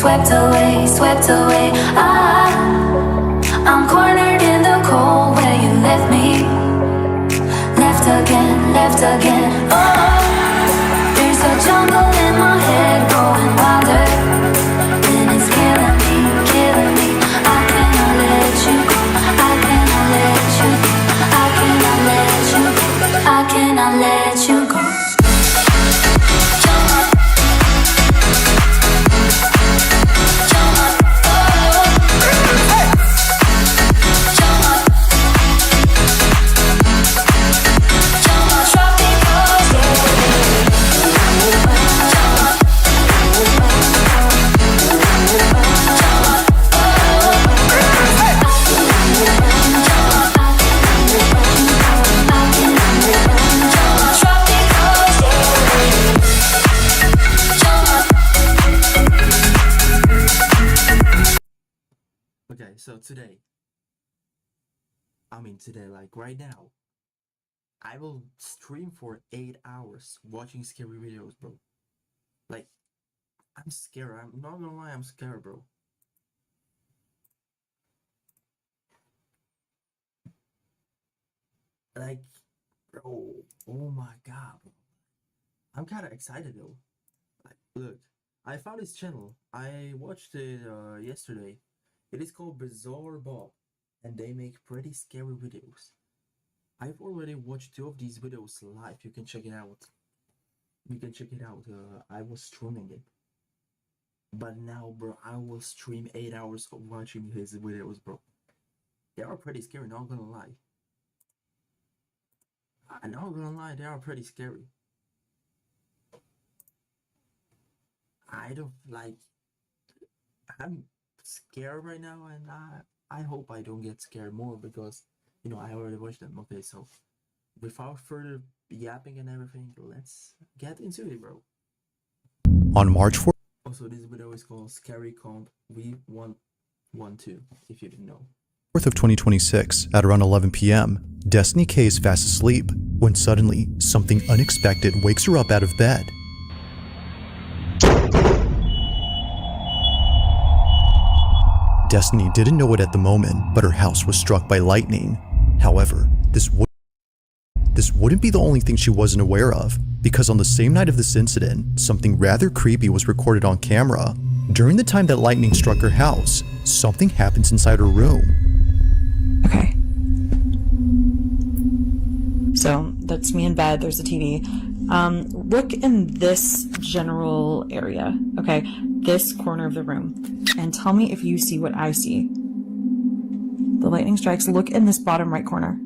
swept away, swept away. I'm cornered in the cold where you left me. Left again, left again. Oh, there's a jungle in my head growing wilder, and it's killing me, killing me. I cannot let you go, I cannot let you go, I cannot let you go, I cannot let you go. Okay, so today, like right now, I will stream for 8 hours watching scary videos, bro. Like, I'm scared. I'm not gonna lie, I'm scared, bro. Like, bro, oh my god, bro. I'm kind of excited though. Like, look, I found this channel. I watched it yesterday. It is called Bizarre Bob, and they make pretty scary videos. I've already watched 2 of these videos live. You can check it out. I was streaming it. But now, bro, I will stream 8 hours of watching his videos, bro. They are pretty scary, not gonna lie. I'm not gonna lie, they are pretty scary. I don't like. I'm scared right now, and I hope I don't get scared more because, you know, I already watched them. Okay, so without further yapping and everything, let's get into it, bro. On March 4th. Also, this video is called Scary Comp V112, if you didn't know. 4th of 2026 at around 11 p.m. Destiny K is fast asleep when suddenly something unexpected wakes her up out of bed. Destiny didn't know it at the moment, but her house was struck by lightning. However, this wouldn't be the only thing she wasn't aware of, because on the same night of this incident, something rather creepy was recorded on camera. During the time that lightning struck her house, something happens inside her room. Okay. So that's me in bed, there's a TV. Look in this general area, okay? This corner of the room, and tell me if you see what I see. The lightning strikes. Look in this bottom right corner.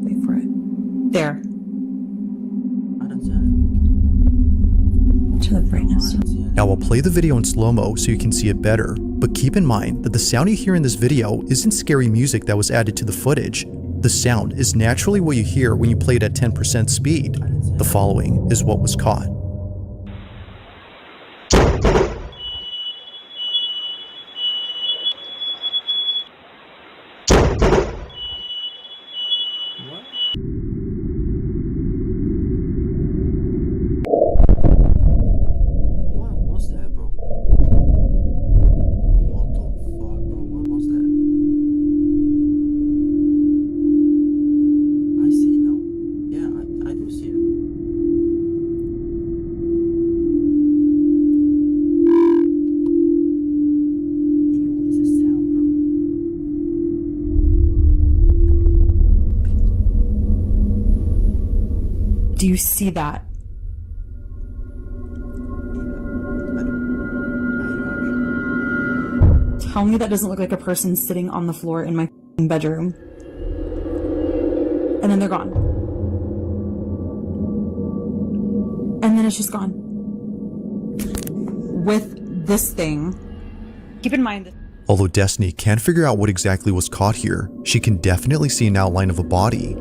Wait for it. There. I don't see anything. To the brightness. Now I'll play the video in slow-mo so you can see it better, but keep in mind that the sound you hear in this video isn't scary music that was added to the footage. The sound is naturally what you hear when you play it at 10% speed. The following is what was caught. What? What was that, bro? What the fuck, bro? What was that? I see it now. Yeah, I do see it. Ew, what is this sound, bro? Do you see that? Tell me that doesn't look like a person sitting on the floor in my bedroom. And then they're gone. And then it's just gone. With this thing. Keep in mind that Although Destiny can't figure out what exactly was caught here, she can definitely see an outline of a body.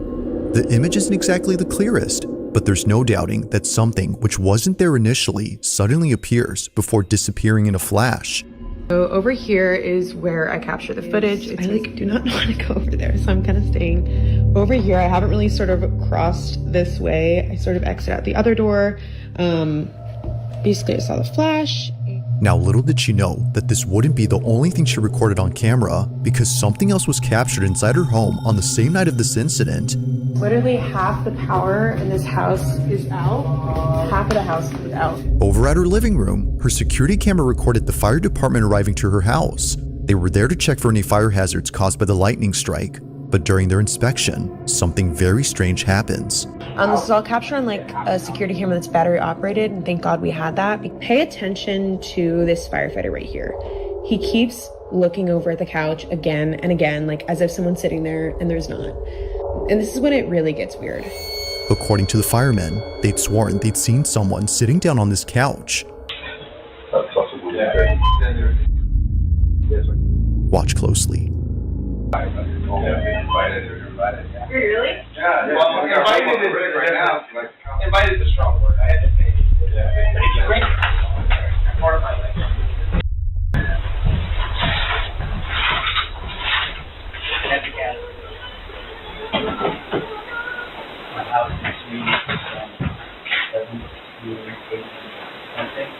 The image isn't exactly the clearest, but there's no doubting that something which wasn't there initially suddenly appears before disappearing in a flash. So over here is where I capture the footage. I do not want to go over there, so I'm kind of staying over here. I haven't really sort of crossed this way. I sort of exit out the other door. Basically, I saw the flash. Now, little did she know that this wouldn't be the only thing she recorded on camera, because something else was captured inside her home on the same night of this incident. Literally half the power in this house is out. Half of the house is out. Over at her living room, her security camera recorded the fire department arriving to her house. They were there to check for any fire hazards caused by the lightning strike. But during their inspection, something very strange happens. This is all captured on like a security camera that's battery operated, and thank God we had that. Pay attention to this firefighter right here. He keeps looking over at the couch again and again, like as if someone's sitting there and there's not. And this is when it really gets weird. According to the firemen, they'd sworn they'd seen someone sitting down on this couch. Watch closely. Really? Yeah. Well, invited is right now. Invited is a strong word. I had to say it. But if you bring part of my life. Happy cat. My house is 7, 8, something.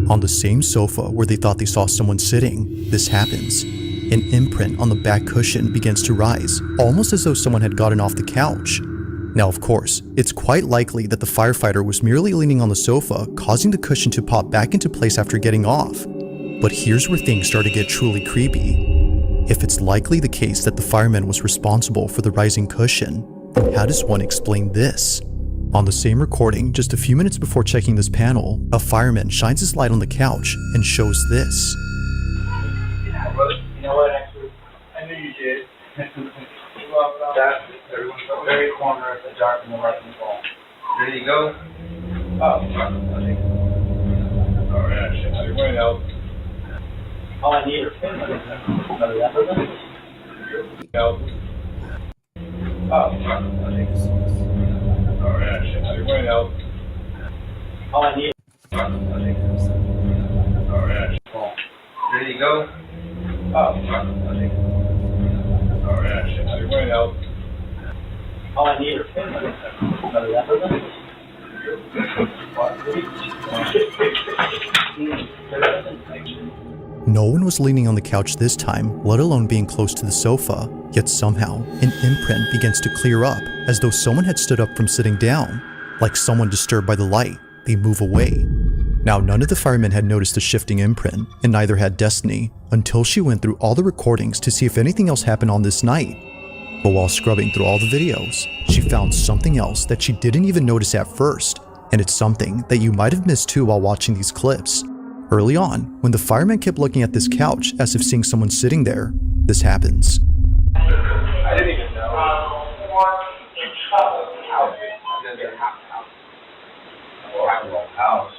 On the same sofa where they thought they saw someone sitting, this happens. An imprint on the back cushion begins to rise, almost as though someone had gotten off the couch. Now, of course, it's quite likely that the firefighter was merely leaning on the sofa, causing the cushion to pop back into place after getting off. But here's where things start to get truly creepy. If it's likely the case that the fireman was responsible for the rising cushion, then how does one explain this? On the same recording, just a few minutes before checking this panel, a fireman shines his light on the couch and shows this. You know what, actually? I knew you did. That's the very corner of the dark and the light and the wall. There you go. Oh, okay. Alright, everyone else. All I need are pins. Another leopard. No. Oh, okay. Alright, everyone else. All I need. Okay. Alright. There you go. Oh, okay. Alright, everyone else. All I need are pins. Another leopard. No one was leaning on the couch this time, let alone being close to the sofa, yet somehow, an imprint begins to clear up, as though someone had stood up from sitting down. Like someone disturbed by the light, they move away. Now, none of the firemen had noticed the shifting imprint, and neither had Destiny, until she went through all the recordings to see if anything else happened on this night. But while scrubbing through all the videos, she found something else that she didn't even notice at first, and it's something that you might have missed too while watching these clips. Early on, when the fireman kept looking at this couch as if seeing someone sitting there, this happens. I didn't even know. House.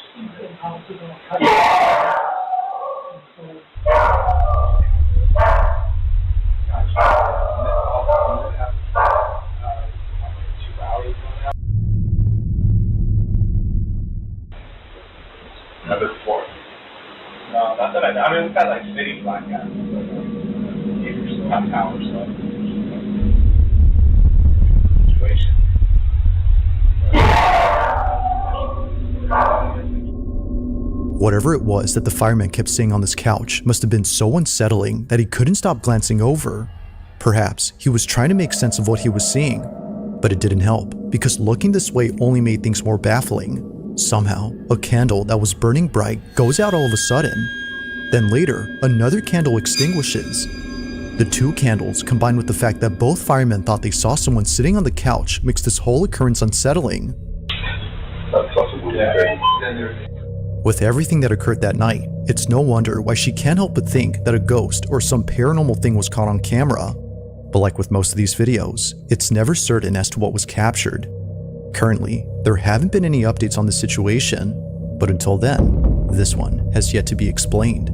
Number 4. No, not that I know. I mean, we've got like city blackouts. Neighbors still have power, so. Situation. Whatever it was that the fireman kept seeing on this couch must have been so unsettling that he couldn't stop glancing over. Perhaps he was trying to make sense of what he was seeing, but it didn't help, because looking this way only made things more baffling. Somehow, a candle that was burning bright goes out all of a sudden. Then later, another candle extinguishes. The two candles, combined with the fact that both firemen thought they saw someone sitting on the couch, makes this whole occurrence unsettling. With everything that occurred that night, it's no wonder why she can't help but think that a ghost or some paranormal thing was caught on camera. But like with most of these videos, it's never certain as to what was captured. Currently, there haven't been any updates on the situation, but until then, this one has yet to be explained.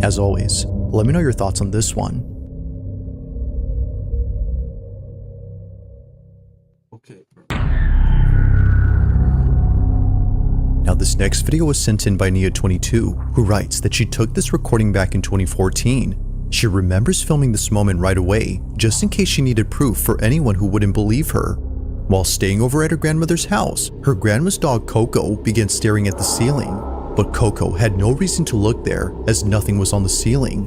As always, let me know your thoughts on this one. Okay, bro. Now this next video was sent in by Nia22, who writes that she took this recording back in 2014. She remembers filming this moment right away, just in case she needed proof for anyone who wouldn't believe her. While staying over at her grandmother's house, her grandma's dog Coco began staring at the ceiling, but Coco had no reason to look there as nothing was on the ceiling.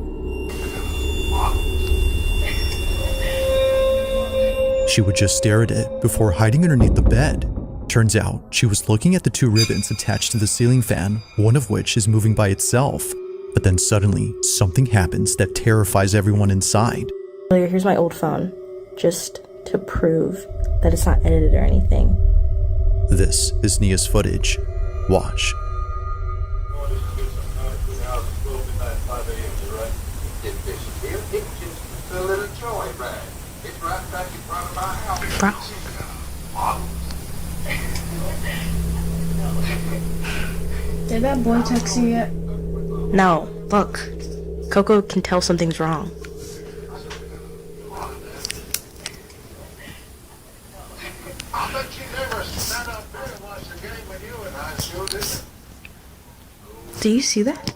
She would just stare at it before hiding underneath the bed. Turns out, she was looking at the two ribbons attached to the ceiling fan, one of which is moving by itself. But then suddenly, something happens that terrifies everyone inside. Here's my old phone, just to prove that it's not edited or anything. This is Nia's footage. Watch. Bro. Did that boy text you yet? No, look. Coco can tell something's wrong. Do you see that?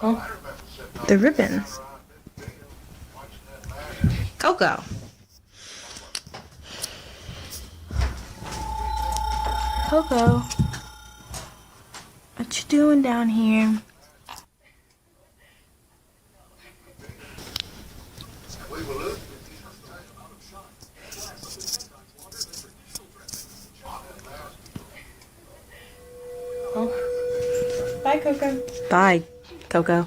Oh, the ribbons. Coco. Coco. What you doing down here? Oh. Bye, Coco. Bye, Coco.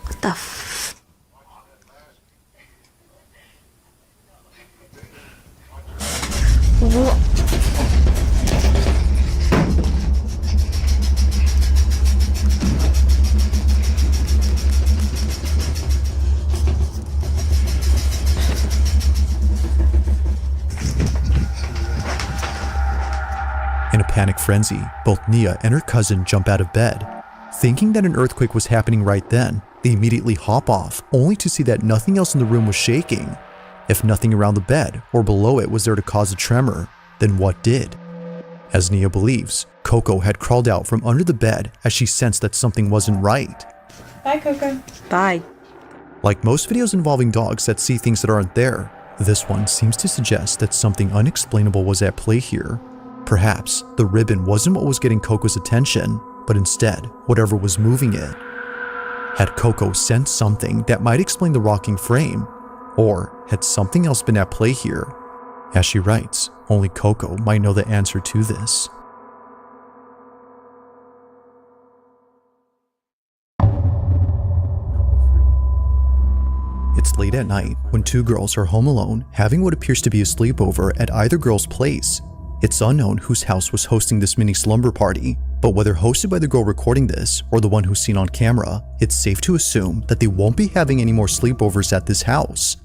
What the f... What? In a panic frenzy, both Nia and her cousin jump out of bed. Thinking that an earthquake was happening right then, they immediately hop off, only to see that nothing else in the room was shaking. If nothing around the bed or below it was there to cause a tremor, then what did? As Nia believes, Coco had crawled out from under the bed as she sensed that something wasn't right. Bye, Coco. Bye. Like most videos involving dogs that see things that aren't there, this one seems to suggest that something unexplainable was at play here. Perhaps the ribbon wasn't what was getting Coco's attention, but instead, whatever was moving it. Had Coco sensed something that might explain the rocking frame? Or had something else been at play here? As she writes, only Coco might know the answer to this. It's late at night when two girls are home alone having what appears to be a sleepover at either girl's place. It's unknown whose house was hosting this mini slumber party, but whether hosted by the girl recording this or the one who's seen on camera, it's safe to assume that they won't be having any more sleepovers at this house.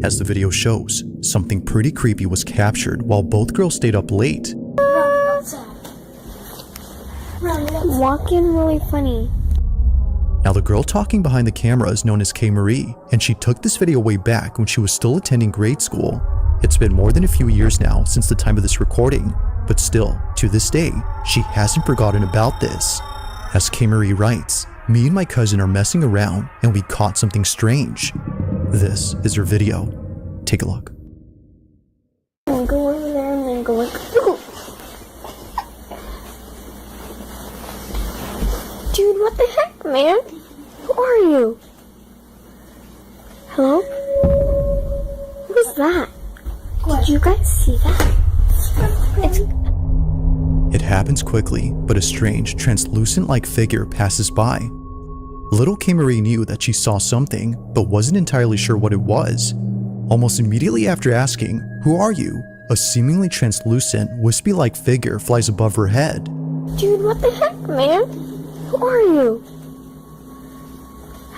As the video shows, something pretty creepy was captured while both girls stayed up late. Walking really funny. Now the girl talking behind the camera is known as K. Marie, and she took this video way back when she was still attending grade school. It's been more than a few years now since the time of this recording, but still, to this day, she hasn't forgotten about this. As K. Marie writes, me and my cousin are messing around and we caught something strange. This is her video. Take a look. And go over there and then go like, ooh. Dude, what the heck, man? Who are you? Hello? Who's that? Did you guys see that? It happens quickly, but a strange, translucent-like figure passes by. Little K. Marie knew that she saw something, but wasn't entirely sure what it was. Almost immediately after asking, "Who are you?" a seemingly translucent, wispy-like figure flies above her head. Dude, what the heck, man? Who are you?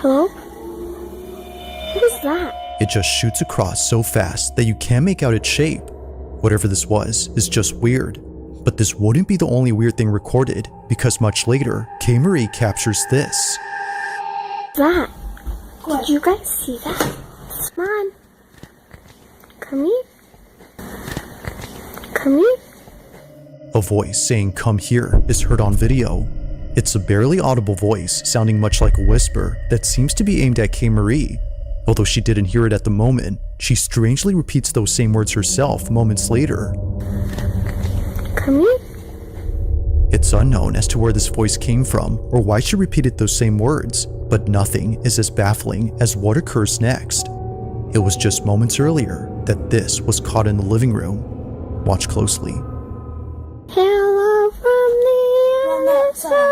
Hello? What is that? It just shoots across so fast that you can't make out its shape. Whatever this was is just weird. But this wouldn't be the only weird thing recorded, because much later, K. Marie captures this. That. Did you guys see that? Come on. Come here. Come here. A voice saying "come here" is heard on video. It's a barely audible voice sounding much like a whisper that seems to be aimed at K. Marie. Although she didn't hear it at the moment, she strangely repeats those same words herself moments later. Come here. It's unknown as to where this voice came from or why she repeated those same words, but nothing is as baffling as what occurs next. It was just moments earlier that this was caught in the living room. Watch closely. Hello from the other side.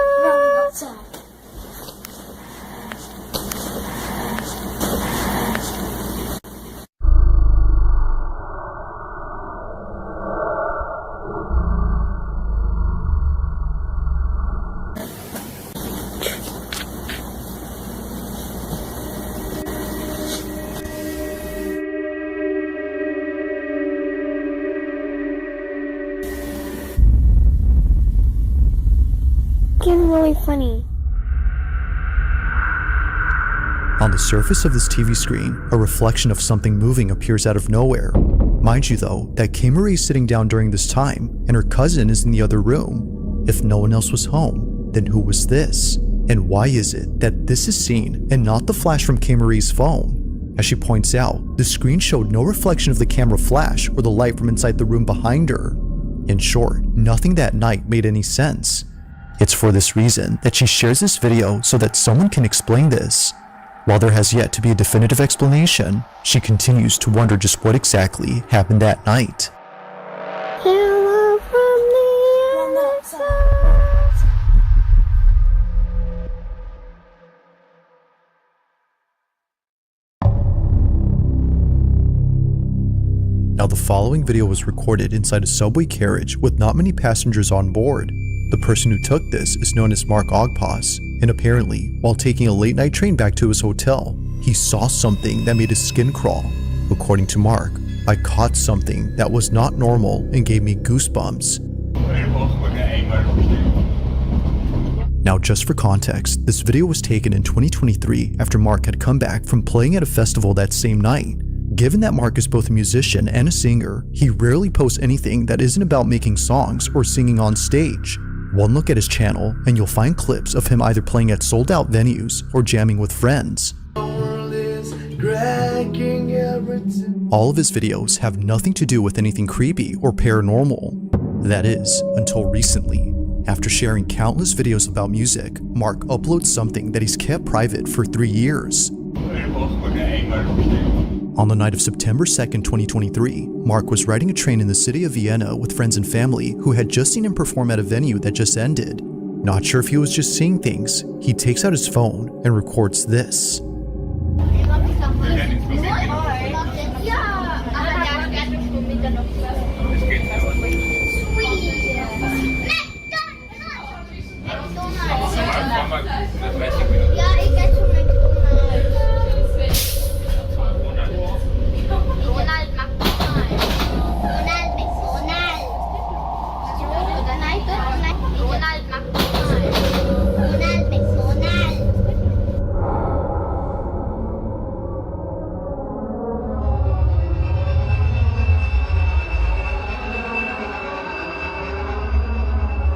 Getting really funny. On the surface of this TV screen, a reflection of something moving appears out of nowhere. Mind you though, that K. Marie is sitting down during this time, and her cousin is in the other room. If no one else was home, then who was this? And why is it that this is seen and not the flash from K. Marie's phone? As she points out, the screen showed no reflection of the camera flash or the light from inside the room behind her. In short, nothing that night made any sense. It's for this reason that she shares this video so that someone can explain this. While there has yet to be a definitive explanation, she continues to wonder just what exactly happened that night. Hello from the other side. Now the following video was recorded inside a subway carriage with not many passengers on board. The person who took this is known as Mark Ogpas, and apparently, while taking a late night train back to his hotel, he saw something that made his skin crawl. According to Mark, I caught something that was not normal and gave me goosebumps. Now just for context, this video was taken in 2023 after Mark had come back from playing at a festival that same night. Given that Mark is both a musician and a singer, he rarely posts anything that isn't about making songs or singing on stage. One look at his channel and you'll find clips of him either playing at sold out venues or jamming with friends. All of his videos have nothing to do with anything creepy or paranormal. That is, until recently. After sharing countless videos about music, Mark uploads something that he's kept private for 3 years. On the night of September 2nd, 2023, Mark was riding a train in the city of Vienna with friends and family who had just seen him perform at a venue that just ended. Not sure if he was just seeing things, he takes out his phone and records this.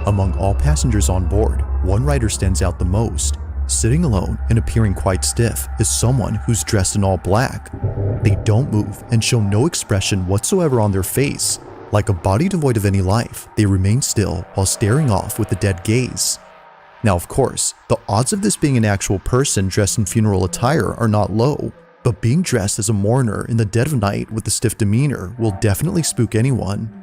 Among all passengers on board, one rider stands out the most. Sitting alone and appearing quite stiff is someone who's dressed in all black. They don't move and show no expression whatsoever on their face. Like a body devoid of any life, they remain still while staring off with a dead gaze. Now of course, the odds of this being an actual person dressed in funeral attire are not low, but being dressed as a mourner in the dead of night with a stiff demeanor will definitely spook anyone.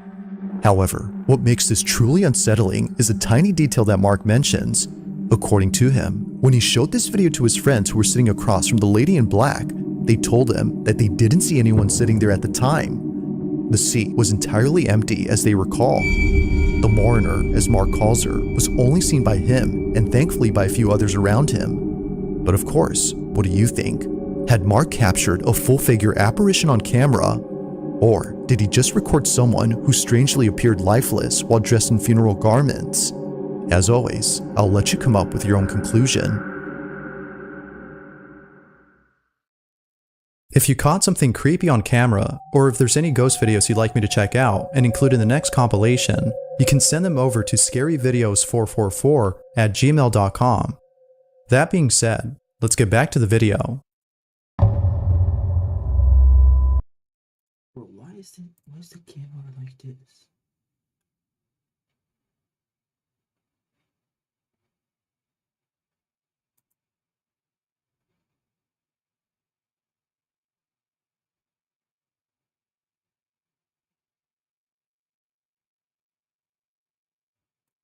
However, what makes this truly unsettling is a tiny detail that Mark mentions. According to him, when he showed this video to his friends who were sitting across from the lady in black, they told him that they didn't see anyone sitting there at the time. The seat was entirely empty as they recall. The mourner, as Mark calls her, was only seen by him and thankfully by a few others around him. But of course, What do you think? Had Mark captured a full-figure apparition on camera? Or did he just record someone who strangely appeared lifeless while dressed in funeral garments? As always, I'll let you come up with your own conclusion. If you caught something creepy on camera, or if there's any ghost videos you'd like me to check out and include in the next compilation, you can send them over to scaryvideos444@gmail.com. That being said, let's get back to the video. Bro, why is the camera like this?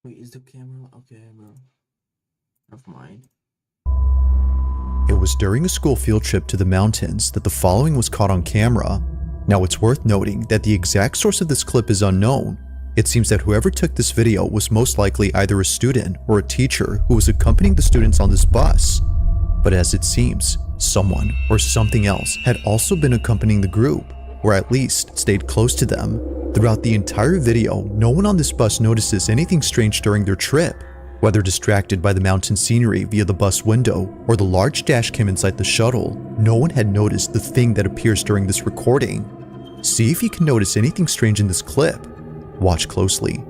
Wait, is the camera okay, bro? Never mind. It was during a school field trip to the mountains that the following was caught on camera. Now it's worth noting that the exact source of this clip is unknown. It seems that whoever took this video was most likely either a student or a teacher who was accompanying the students on this bus. But as it seems, someone or something else had also been accompanying the group, or at least stayed close to them. Throughout the entire video, no one on this bus notices anything strange during their trip. Whether distracted by the mountain scenery via the bus window or the large dash cam inside the shuttle, no one had noticed the thing that appears during this recording. See if you can notice anything strange in this clip. Watch closely.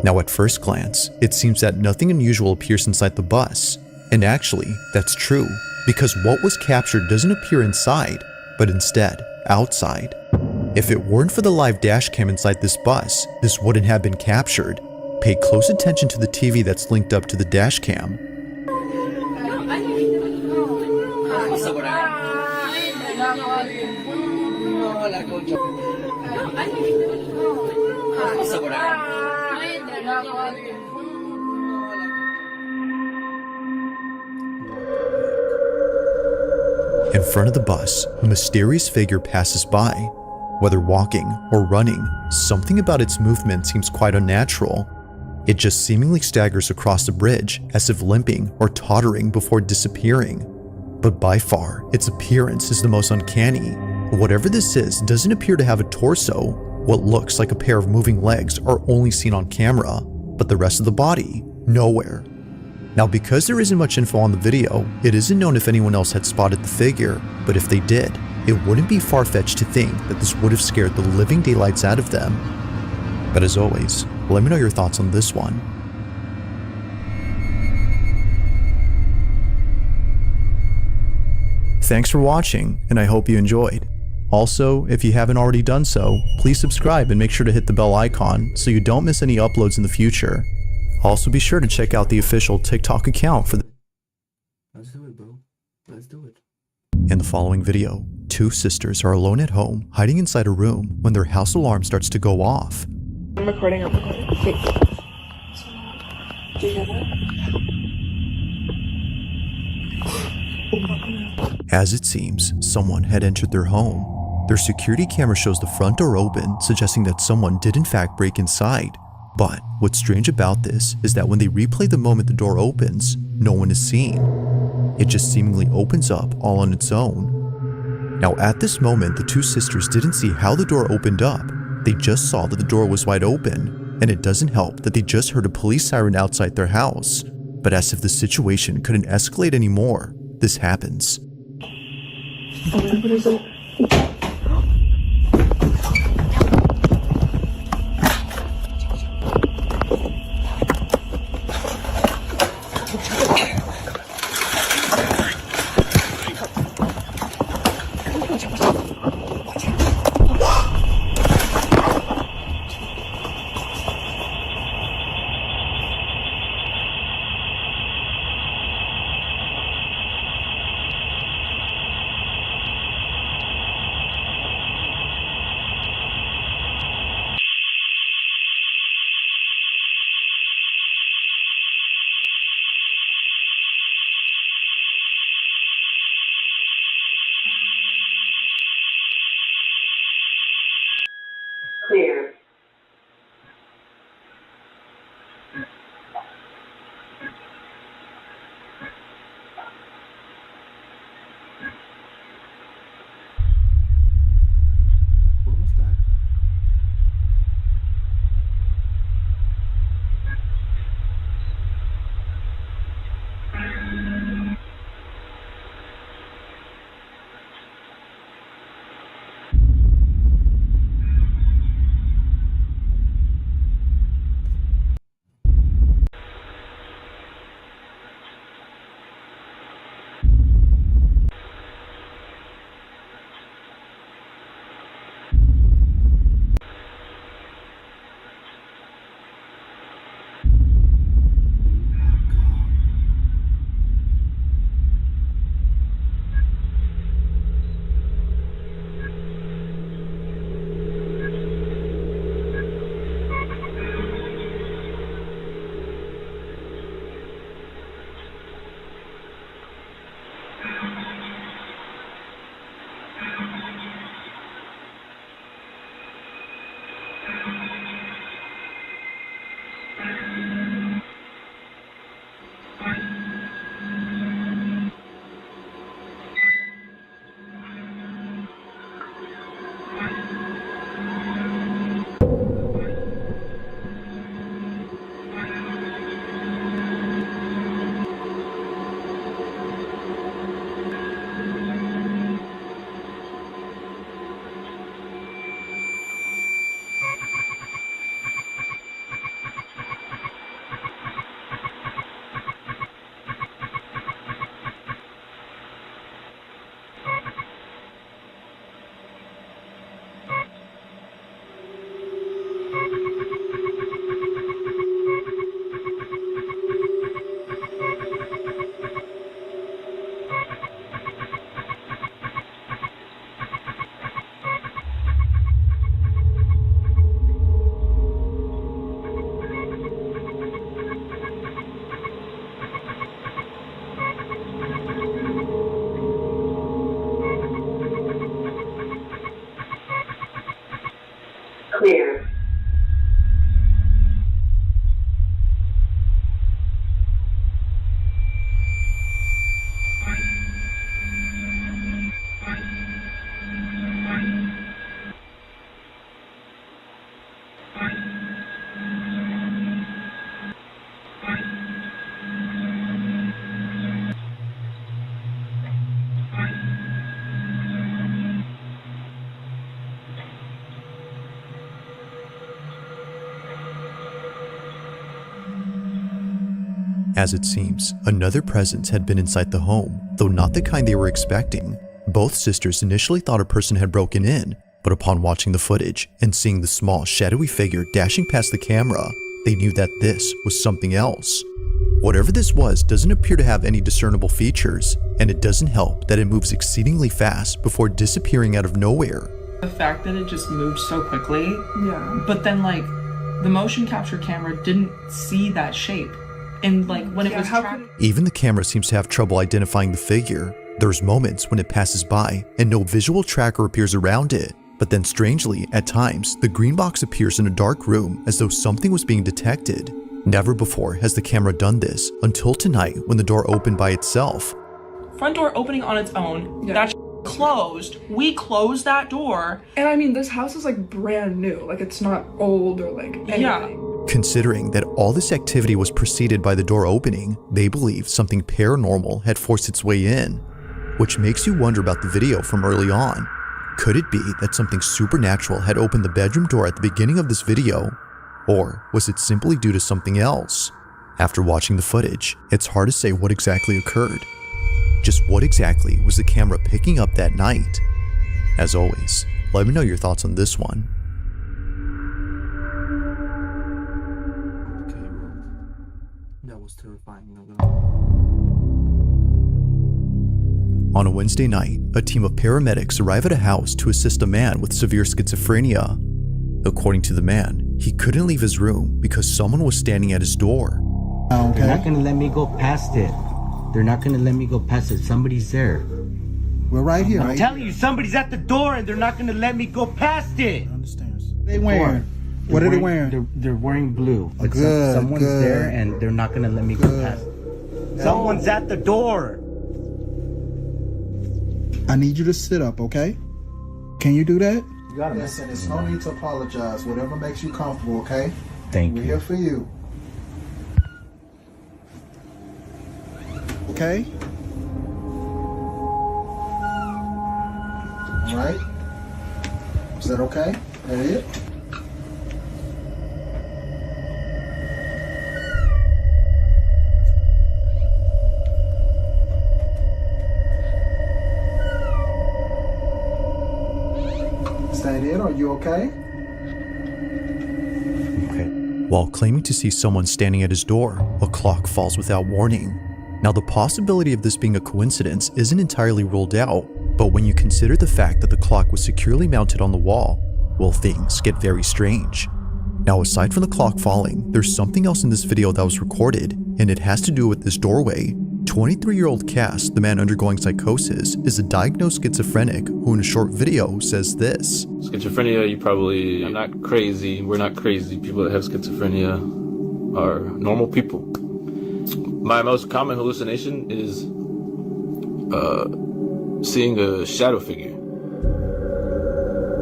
Now at first glance, it seems that nothing unusual appears inside the bus. And actually, that's true, because what was captured doesn't appear inside, but instead, outside. If it weren't for the live dash cam inside this bus, this wouldn't have been captured. Pay close attention to the TV that's linked up to the dash cam. In front of the bus, a mysterious figure passes by. Whether walking or running, something about its movement seems quite unnatural. It just seemingly staggers across the bridge as if limping or tottering before disappearing. But by far, its appearance is the most uncanny. Whatever this is doesn't appear to have a torso. What looks like a pair of moving legs are only seen on camera, but the rest of the body, nowhere. Now, because there isn't much info on the video, it isn't known if anyone else had spotted the figure, but if they did, it wouldn't be far-fetched to think that this would have scared the living daylights out of them. But as always, let me know your thoughts on this one. Thanks for watching, and I hope you enjoyed. Also, if you haven't already done so, please subscribe and make sure to hit the bell icon so you don't miss any uploads in the future. Also be sure to check out the official TikTok account for the... Let's do it, bro. Let's do it. In the following video, two sisters are alone at home, hiding inside a room when their house alarm starts to go off. I'm recording. Wait. Do you hear that? As it seems, someone had entered their home. Their security camera shows the front door open, suggesting that someone did in fact break inside. But what's strange about this is that when they replay the moment the door opens, no one is seen. It just seemingly opens up all on its own. Now at this moment, the two sisters didn't see how the door opened up. They just saw that the door was wide open, and it doesn't help that they just heard a police siren outside their house. But as if the situation couldn't escalate anymore, this happens. What is it? As it seems, another presence had been inside the home, though not the kind they were expecting. Both sisters initially thought a person had broken in, but upon watching the footage and seeing the small, shadowy figure dashing past the camera, they knew that this was something else. Whatever this was doesn't appear to have any discernible features, and it doesn't help that it moves exceedingly fast before disappearing out of nowhere. The fact that it just moved so quickly, Yeah. but then like the motion capture camera didn't see that shape, and like when it was Even the camera seems to have trouble identifying the figure. There's moments when it passes by and no visual tracker appears around it, but then strangely, at times, the green box appears in a dark room as though something was being detected. Never before has the camera done this until tonight when the door opened by itself. front door opening on its own. Yeah. That closed. We closed that door. And I mean, this house is like brand new. Like it's not old or like anything. Yeah. Considering that all this activity was preceded by the door opening, they believe something paranormal had forced its way in, which makes you wonder about the video from early on. Could it be that something supernatural had opened the bedroom door at the beginning of this video? Or was it simply due to something else? After watching the footage, it's hard to say what exactly occurred. Just what exactly was the camera picking up that night? As always, let me know your thoughts on this one. Okay, bro. That was terrifying. not gonna- On a Wednesday night, a team of paramedics arrive at a house to assist a man with severe schizophrenia. According to the man, he couldn't leave his room because someone was standing at his door. They're not gonna let me go past it. They're not gonna let me go past it. Somebody's there. We're right here. I'm telling you, somebody's at the door and they're not gonna let me go past it. I understand. They wearing? What are they wearing? They're wearing blue. But Good, someone's good. there and they're not gonna let me go past it. Someone's at the door. I need you to sit up, okay? Can you do that? You gotta Listen, there's no need to apologize. Whatever makes you comfortable, okay? Thank We're you. here for you. Okay? All right? Is that okay? That it? Is that it? Are you okay? While claiming to see someone standing at his door, a clock falls without warning. Now, the possibility of this being a coincidence isn't entirely ruled out, but when you consider the fact that the clock was securely mounted on the wall, well, things get very strange. Now, aside from the clock falling, there's something else in this video that was recorded, and it has to do with this doorway. 23-year-old Cass, the man undergoing psychosis, is a diagnosed schizophrenic who in a short video says this. Schizophrenia, I'm not crazy. We're not crazy. People that have schizophrenia are normal people. My most common hallucination is seeing a shadow figure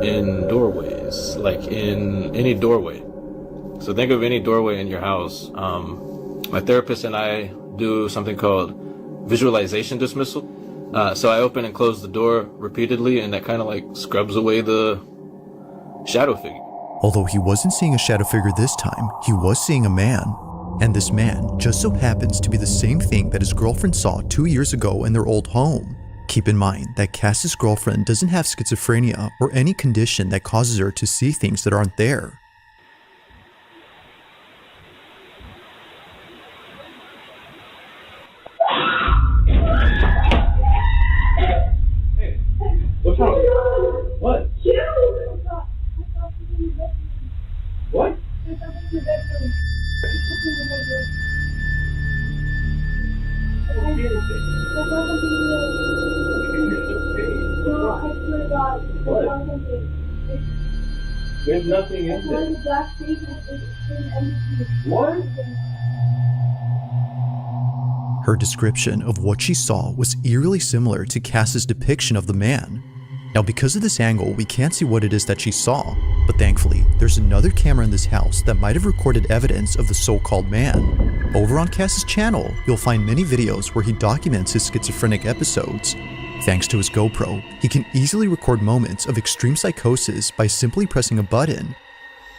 in doorways, like in any doorway. So think of any doorway in your house. My therapist and I do something called visualization dismissal. So I open and close the door repeatedly, and that kind of like scrubs away the shadow figure. Although he wasn't seeing a shadow figure this time, he was seeing a man. And this man just so happens to be the same thing that his girlfriend saw 2 years ago in their old home. Keep in mind that Cass's girlfriend doesn't have schizophrenia or any condition that causes her to see things that aren't there. What's wrong? What? What? There's nothing in there. What? Her description of what she saw was eerily similar to Cass's depiction of the man. Now, because of this angle, we can't see what it is that she saw, but thankfully, there's another camera in this house that might have recorded evidence of the so-called man. Over on Cass's channel, you'll find many videos where he documents his schizophrenic episodes. Thanks to his GoPro, he can easily record moments of extreme psychosis by simply pressing a button.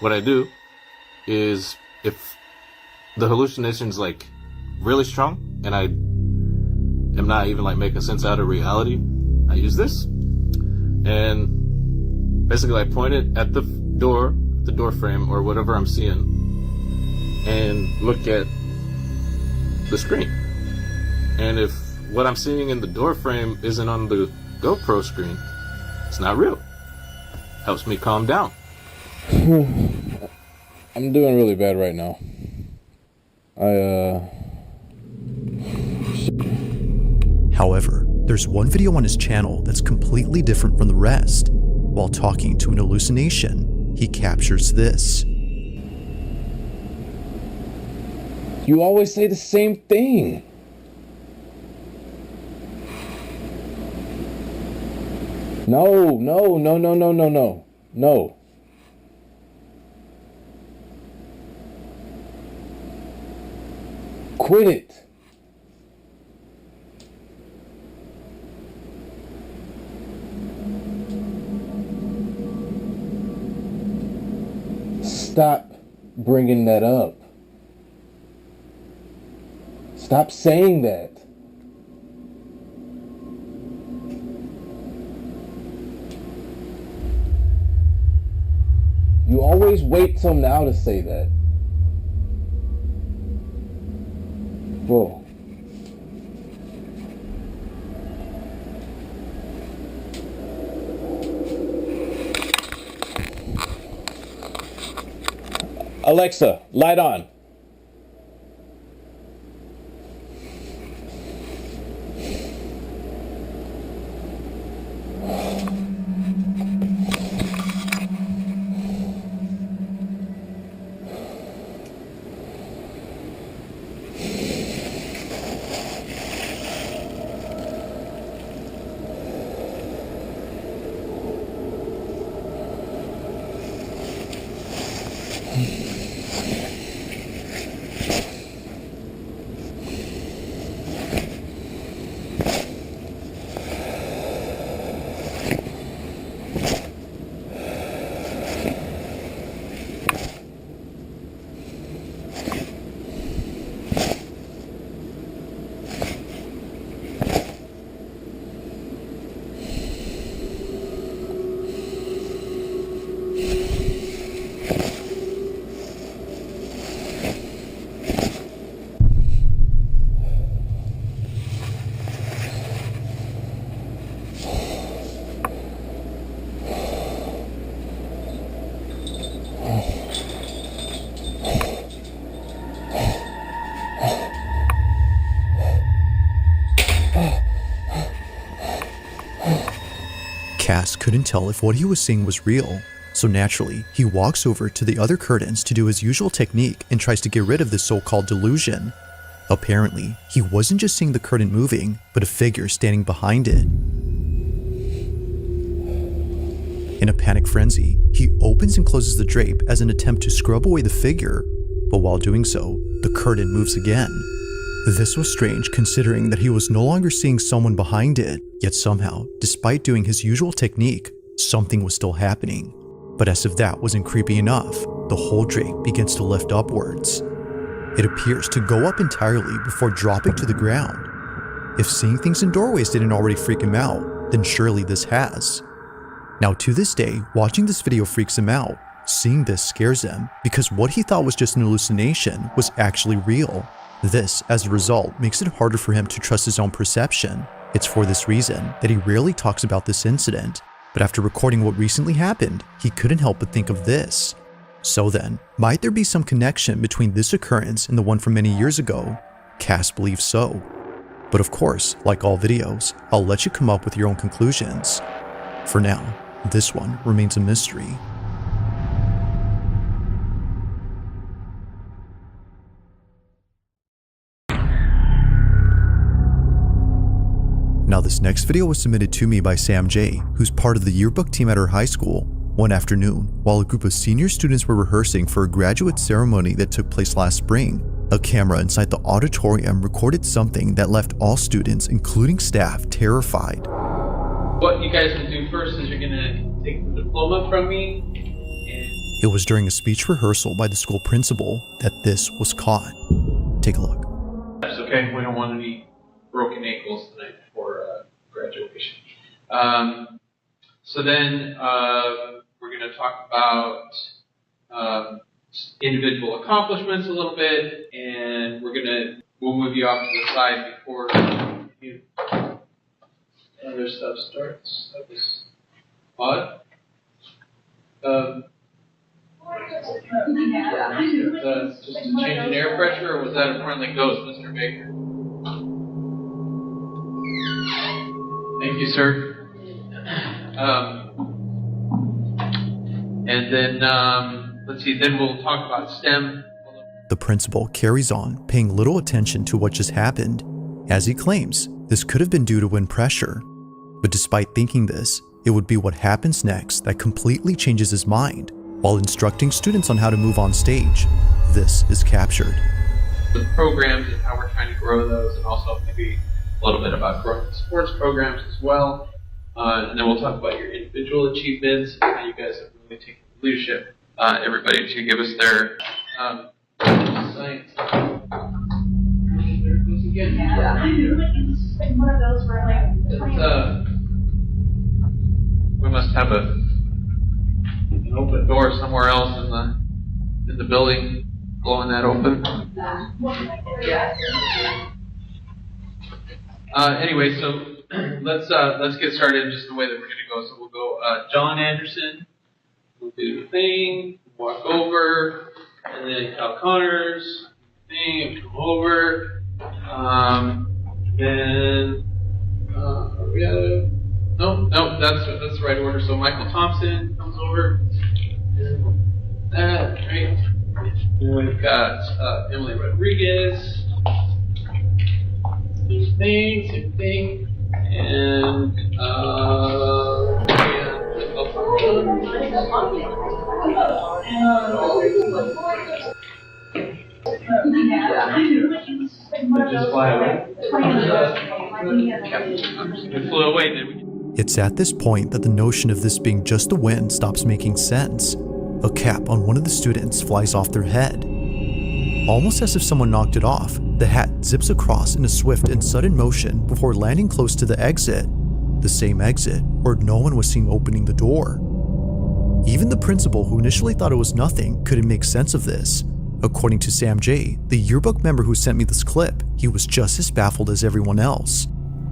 What I do is, if the hallucination's like really strong and I am not even like making sense out of reality, I use this. And basically I point it at the door frame or whatever I'm seeing and look at the screen. And if what I'm seeing in the door frame isn't on the GoPro screen, it's not real. Helps me calm down. I'm doing really bad right now. However, there's one video on his channel that's completely different from the rest. While talking to an hallucination, he captures this. You always say the same thing. No. Quit it. Stop bringing that up. Stop saying that. You always wait till now to say that. Bro. Alexa, light on. Cass couldn't tell if what he was seeing was real, so naturally, he walks over to the other curtains to do his usual technique and tries to get rid of this so-called delusion. Apparently, he wasn't just seeing the curtain moving, but a figure standing behind it. In a panic frenzy, he opens and closes the drape as an attempt to scrub away the figure, but while doing so, the curtain moves again. This was strange considering that he was no longer seeing someone behind it, yet somehow, despite doing his usual technique, something was still happening. But as if that wasn't creepy enough, the whole drape begins to lift upwards. It appears to go up entirely before dropping to the ground. If seeing things in doorways didn't already freak him out, then surely this has. Now to this day, watching this video freaks him out. Seeing this scares him because what he thought was just an hallucination was actually real. This, as a result, makes it harder for him to trust his own perception. It's for this reason that he rarely talks about this incident, but after recording what recently happened, he couldn't help but think of this. So then, might there be some connection between this occurrence and the one from many years ago? Cass believes so. But of course, like all videos, I'll let you come up with your own conclusions. For now, this one remains a mystery. Now this next video was submitted to me by Sam J, who's part of the yearbook team at her high school. One afternoon, while a group of senior students were rehearsing for a graduate ceremony that took place last spring, a camera inside the auditorium recorded something that left all students, including staff, terrified. What you guys will do first is you're gonna take the diploma from me. It was during a speech rehearsal by the school principal that this was caught. Take a look. okay? We don't want any broken ankles tonight before graduation. So then we're going to talk about individual accomplishments a little bit, and we'll move you off to the side before other stuff starts. That was odd. Just a change in air pressure, or was that a friendly ghost, Mr. Baker? Thank you, sir. And then, let's see, then we'll talk about STEM. The principal carries on, paying little attention to what just happened, as he claims this could have been due to wind pressure. But despite thinking this, it would be what happens next that completely changes his mind. While instructing students on how to move on stage, this is captured. The programs and how we're trying to grow those, and also maybe a little bit about growing the sports programs as well. And then we'll talk about your individual achievements and how you guys have really taken leadership. Everybody to give us their science. There it goes again. Yeah. It's like one of those where like we must have an open door somewhere else in the building, blowing that open. Anyway, so let's get started just the way that we're gonna go. So we'll go John Anderson. We'll do the thing, walk over, and then Cal Connors, thing, come over. Then are we out of? No, that's the right order. So Michael Thompson comes over. That right. Then we've got Emily Rodriguez. Same thing, and just fly away. It flew away, did we? It's at this point that the notion of this being just the wind stops making sense. A cap on one of the students flies off their head. Almost as if someone knocked it off, the hat zips across in a swift and sudden motion before landing close to the exit. The same exit where no one was seen opening the door. Even the principal, who initially thought it was nothing, couldn't make sense of this. According to Sam J., the yearbook member who sent me this clip, he was just as baffled as everyone else.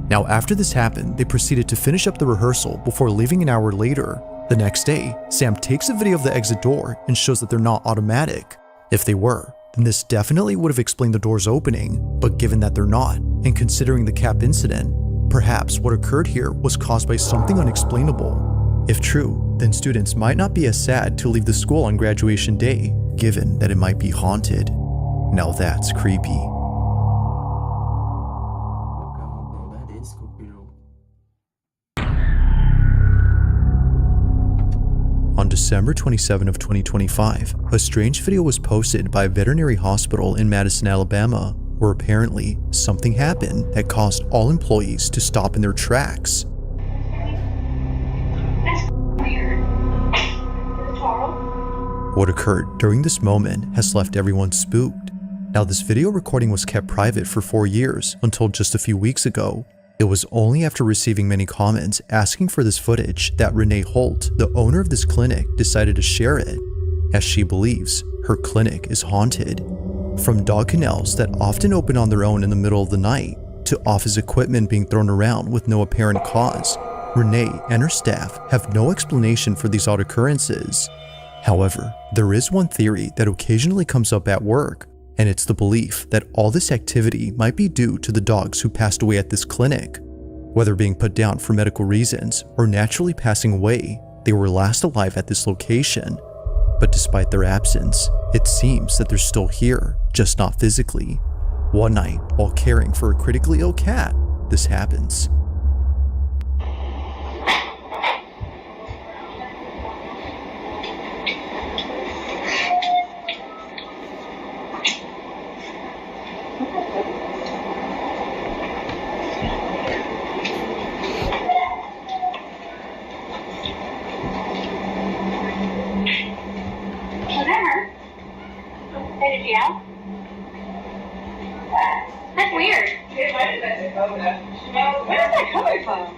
Now, after this happened, they proceeded to finish up the rehearsal before leaving an hour later. The next day, Sam takes a video of the exit door and shows that they're not automatic. If they were, then this definitely would have explained the doors opening, but given that they're not, and considering the cap incident, perhaps what occurred here was caused by something unexplainable. If true, then students might not be as sad to leave the school on graduation day, given that it might be haunted. Now that's creepy. On December 27 of 2025, a strange video was posted by a veterinary hospital in Madison, Alabama, where apparently something happened that caused all employees to stop in their tracks. What occurred during this moment has left everyone spooked. Now, this video recording was kept private for 4 years until just a few weeks ago. It was only after receiving many comments asking for this footage that Renee Holt, the owner of this clinic, decided to share it, as she believes her clinic is haunted. From dog kennels that often open on their own in the middle of the night, to office equipment being thrown around with no apparent cause, Renee and her staff have no explanation for these odd occurrences. However, there is one theory that occasionally comes up at work, and it's the belief that all this activity might be due to the dogs who passed away at this clinic. Whether being put down for medical reasons or naturally passing away, they were last alive at this location. But despite their absence, it seems that they're still here, just not physically. One night, while caring for a critically ill cat, this happens. That's weird. Where is that coming from?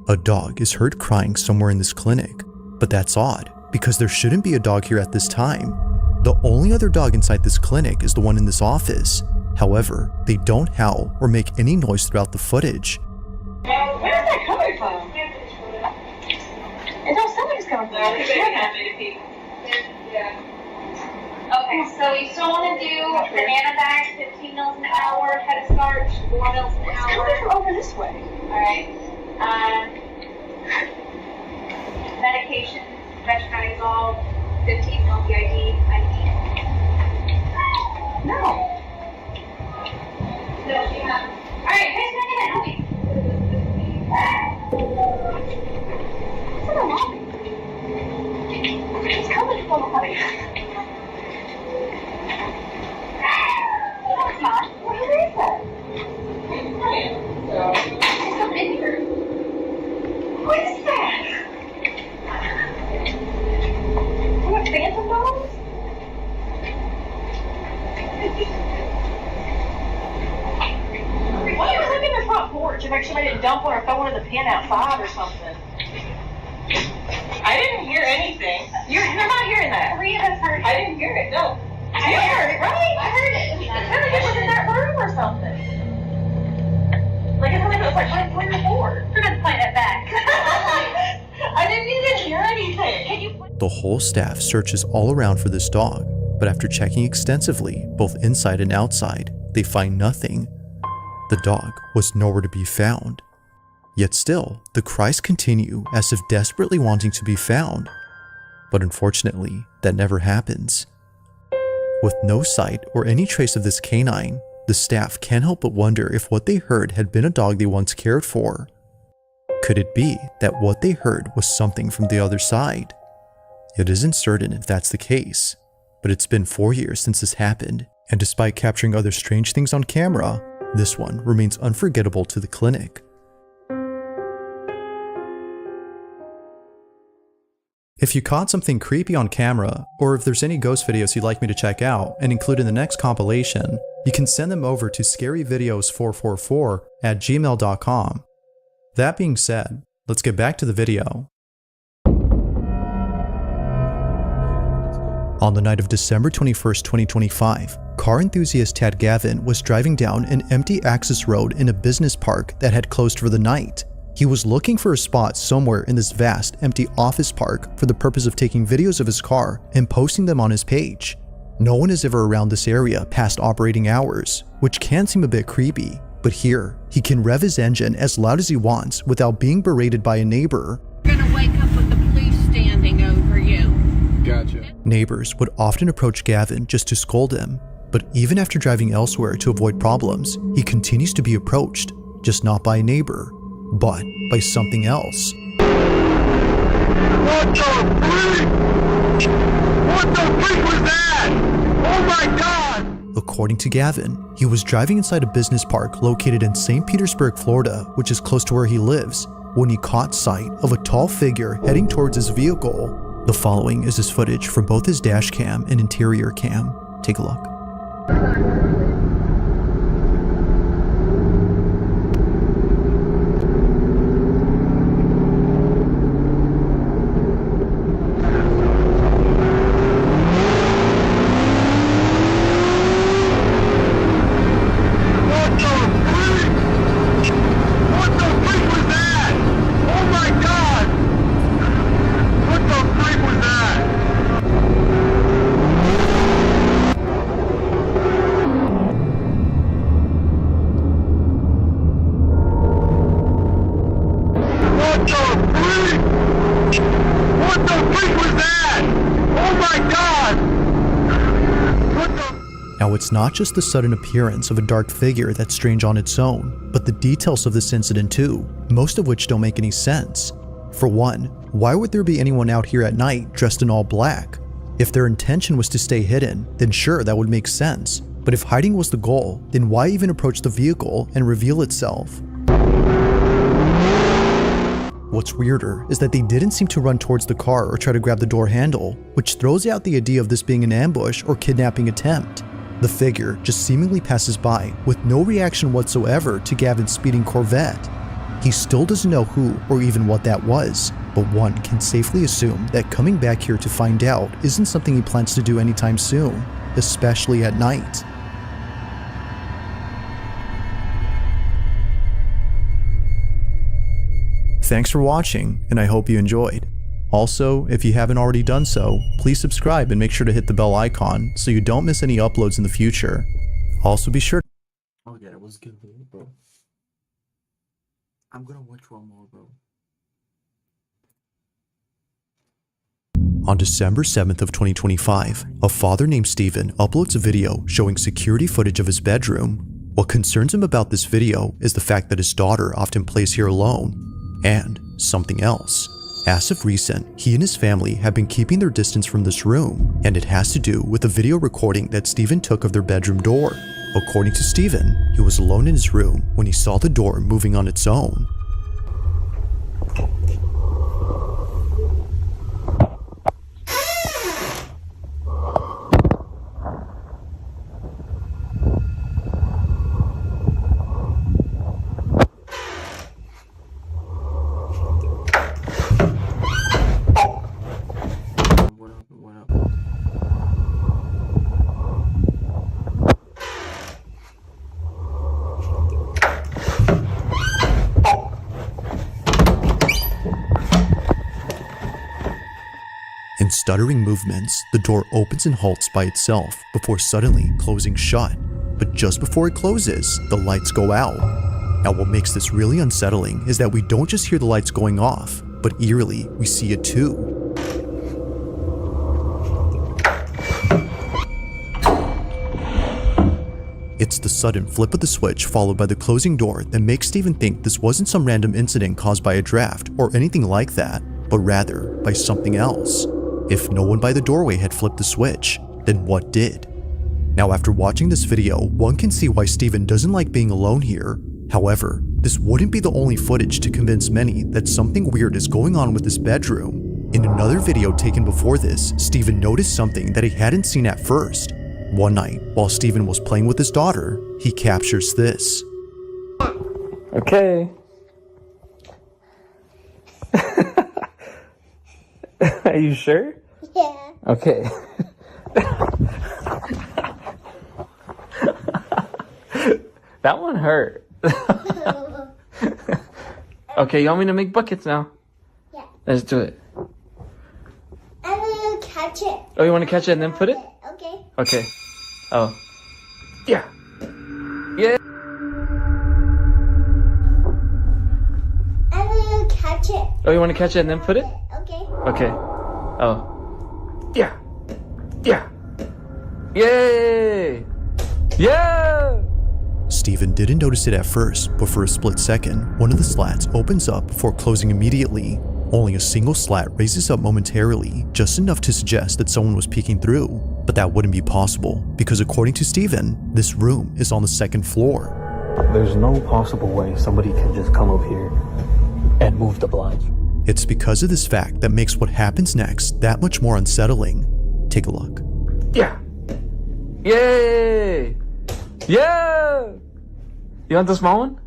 A dog is heard crying somewhere in this clinic, but that's odd because there shouldn't be a dog here at this time. The only other dog inside this clinic is the one in this office. However, they don't howl or make any noise throughout the footage. Where is that coming from? It's all something's coming from. Okay, so you still want to do banana bags, 15 mils an hour, head of starch, 4 mils an hour. Over this way. Alright. Medications, metronidazole, 15 mil BID, IV. No. No, she has. Alright, who's not gonna help me? What's in the lobby? It's coming from the lobby. No, it's not. Where is that? It's up in here. What is that? What, phantom dogs? Why are you looking at the front porch to make sure they didn't dump one or throw one in the pen outside or something? I didn't hear anything. You're not hearing that. 3 of us heard it. I didn't hear it, no. You heard it, right? I heard it. Sounded like it was in that room or something. Like it sounded like it was like right 3 or 4. We're gonna play that back. I didn't even hear anything. Can you? The whole staff searches all around for this dog, but after checking extensively, both inside and outside, they find nothing. The dog was nowhere to be found. Yet still, the cries continue as if desperately wanting to be found. But unfortunately, that never happens. With no sight or any trace of this canine, the staff can't help but wonder if what they heard had been a dog they once cared for. Could it be that what they heard was something from the other side? It isn't certain if that's the case, but it's been 4 years since this happened, and despite capturing other strange things on camera, this one remains unforgettable to the clinic. If you caught something creepy on camera, or if there's any ghost videos you'd like me to check out and include in the next compilation, you can send them over to scaryvideos444@gmail.com. That being said, let's get back to the video. On the night of December 21st, 2025, car enthusiast Tad Gavin was driving down an empty access road in a business park that had closed for the night. He was looking for a spot somewhere in this vast, empty office park for the purpose of taking videos of his car and posting them on his page. No one is ever around this area past operating hours, which can seem a bit creepy, but here, he can rev his engine as loud as he wants without being berated by a neighbor. You're gonna wake up with the police standing over you. Gotcha. Neighbors would often approach Gavin just to scold him, but even after driving elsewhere to avoid problems, he continues to be approached, just not by a neighbor, but by something else. What the freak? What the freak was that? Oh my God! According to Gavin, he was driving inside a business park located in St. Petersburg, Florida, which is close to where he lives, when he caught sight of a tall figure heading towards his vehicle. The following is his footage from both his dash cam and interior cam. Take a look. Now, it's not just the sudden appearance of a dark figure that's strange on its own, but the details of this incident too, most of which don't make any sense. For one, why would there be anyone out here at night dressed in all black? If their intention was to stay hidden, then sure, that would make sense. But if hiding was the goal, then why even approach the vehicle and reveal itself? What's weirder is that they didn't seem to run towards the car or try to grab the door handle, which throws out the idea of this being an ambush or kidnapping attempt. The figure just seemingly passes by with no reaction whatsoever to Gavin's speeding Corvette. He still doesn't know who or even what that was, but one can safely assume that coming back here to find out isn't something he plans to do anytime soon, especially at night. Thanks for watching, and I hope you enjoyed. Also, if you haven't already done so, please subscribe and make sure to hit the bell icon so you don't miss any uploads in the future. Also be sure. Oh yeah, it was good, bro. I'm gonna watch one more, bro. On December 7th of 2025, a father named Steven uploads a video showing security footage of his bedroom. What concerns him about this video is the fact that his daughter often plays here alone, and something else. As of recent, he and his family have been keeping their distance from this room, and it has to do with a video recording that Steven took of their bedroom door. According to Steven, he was alone in his room when he saw the door moving on its own. In stuttering movements, the door opens and halts by itself before suddenly closing shut. But just before it closes, the lights go out. Now what makes this really unsettling is that we don't just hear the lights going off, but eerily, we see it too. It's the sudden flip of the switch followed by the closing door that makes Steven think this wasn't some random incident caused by a draft or anything like that, but rather by something else. If no one by the doorway had flipped the switch, then what did? Now after watching this video, one can see why Steven doesn't like being alone here. However, this wouldn't be the only footage to convince many that something weird is going on with his bedroom. In another video taken before this, Steven noticed something that he hadn't seen at first. One night, while Steven was playing with his daughter, he captures this. Okay. Are you sure? Yeah. Okay. That one hurt. Okay, you want me to make buckets now? Yeah. Let's do it. I'm gonna catch it. Oh, you want to catch it and then put it? Okay. Okay. Oh. Yeah. Yeah. I'm gonna catch it. Oh, you want to catch it and then put it? Okay. Okay. Oh. Yeah. Yeah. Yay! Yeah! Steven didn't notice it at first, but for a split second, one of the slats opens up before closing immediately. Only a single slat raises up momentarily, just enough to suggest that someone was peeking through. But that wouldn't be possible, because according to Steven, this room is on the second floor. There's no possible way somebody can just come up here and move the blinds. It's because of this fact that makes what happens next that much more unsettling. Take a look. Yeah. Yay! Yeah! You want the small one?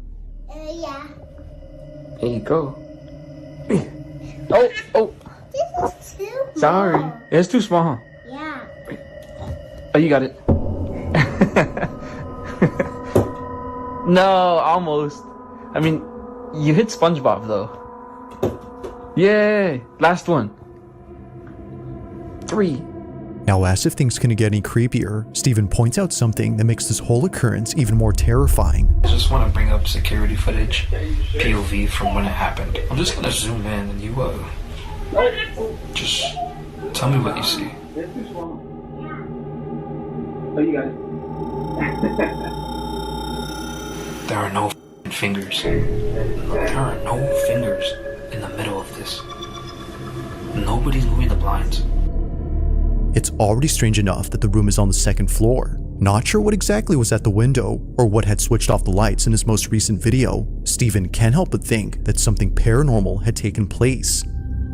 Yeah. There you go. Oh, oh. This is too small. Sorry. It's too small, huh? Yeah. Oh, you got it. No, almost. I mean, you hit SpongeBob though. Yay! Last one. 3. Now, as if things couldn't get any creepier, Steven points out something that makes this whole occurrence even more terrifying. I just want to bring up security footage, POV from when it happened. I'm just gonna zoom in and you just tell me what you see. Oh, you got it. There are no fingers. There are no fingers in the middle of this. Nobody's moving the blinds. It's already strange enough that the room is on the second floor. Not sure what exactly was at the window or what had switched off the lights in his most recent video, Steven can't help but think that something paranormal had taken place.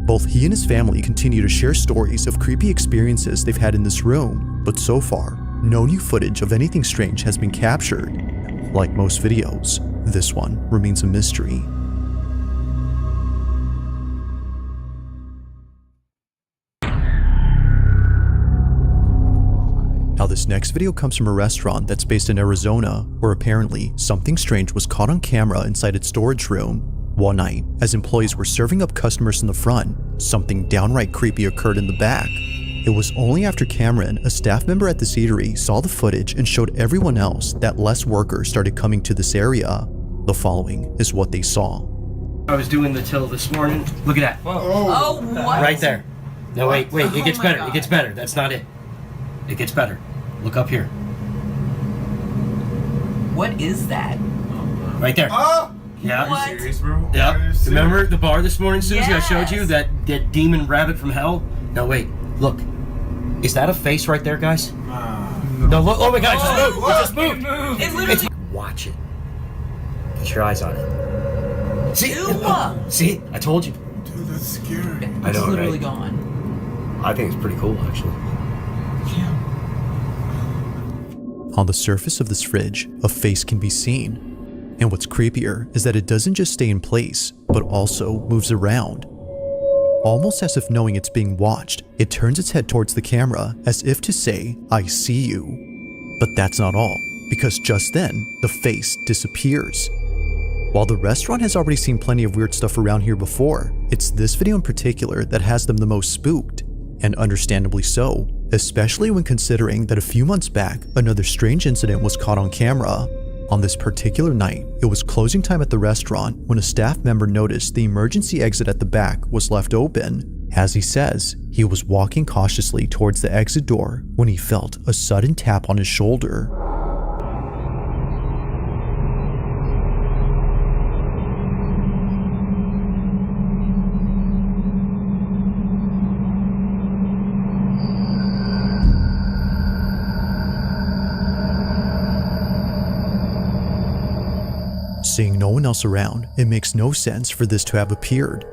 Both he and his family continue to share stories of creepy experiences they've had in this room, but so far, no new footage of anything strange has been captured. Like most videos, this one remains a mystery. Now this next video comes from a restaurant that's based in Arizona, where apparently something strange was caught on camera inside its storage room. One night, as employees were serving up customers in the front, something downright creepy occurred in the back. It was only after Cameron, a staff member at the eatery, saw the footage and showed everyone else that less workers started coming to this area. The following is what they saw. I was doing the till this morning. Look at that. Whoa. Oh, what? Right there. No, wait. It gets better. God. It gets better. That's not it. It gets better. Look up here. What is that? Right there. Oh! Yeah. What? Are you serious, bro? Yeah. Remember the bar this morning, Susie? Yes. I showed you that demon rabbit from hell? No, wait. Look. Is that a face right there, guys? No, look. Oh my God, it just moved. It just moved. It literally. Watch it. Get your eyes on it. See? See? I told you. Dude, that's scary. I know, It's literally right? gone. I think it's pretty cool, actually. On the surface of this fridge, a face can be seen. And what's creepier is that it doesn't just stay in place, but also moves around. Almost as if knowing it's being watched, it turns its head towards the camera as if to say, "I see you." But that's not all, because just then, the face disappears. While the restaurant has already seen plenty of weird stuff around here before, it's this video in particular that has them the most spooked. And understandably so, especially when considering that a few months back, another strange incident was caught on camera. On this particular night, it was closing time at the restaurant when a staff member noticed the emergency exit at the back was left open. As he says, he was walking cautiously towards the exit door when he felt a sudden tap on his shoulder. Seeing no one else around, it makes no sense for this to have appeared.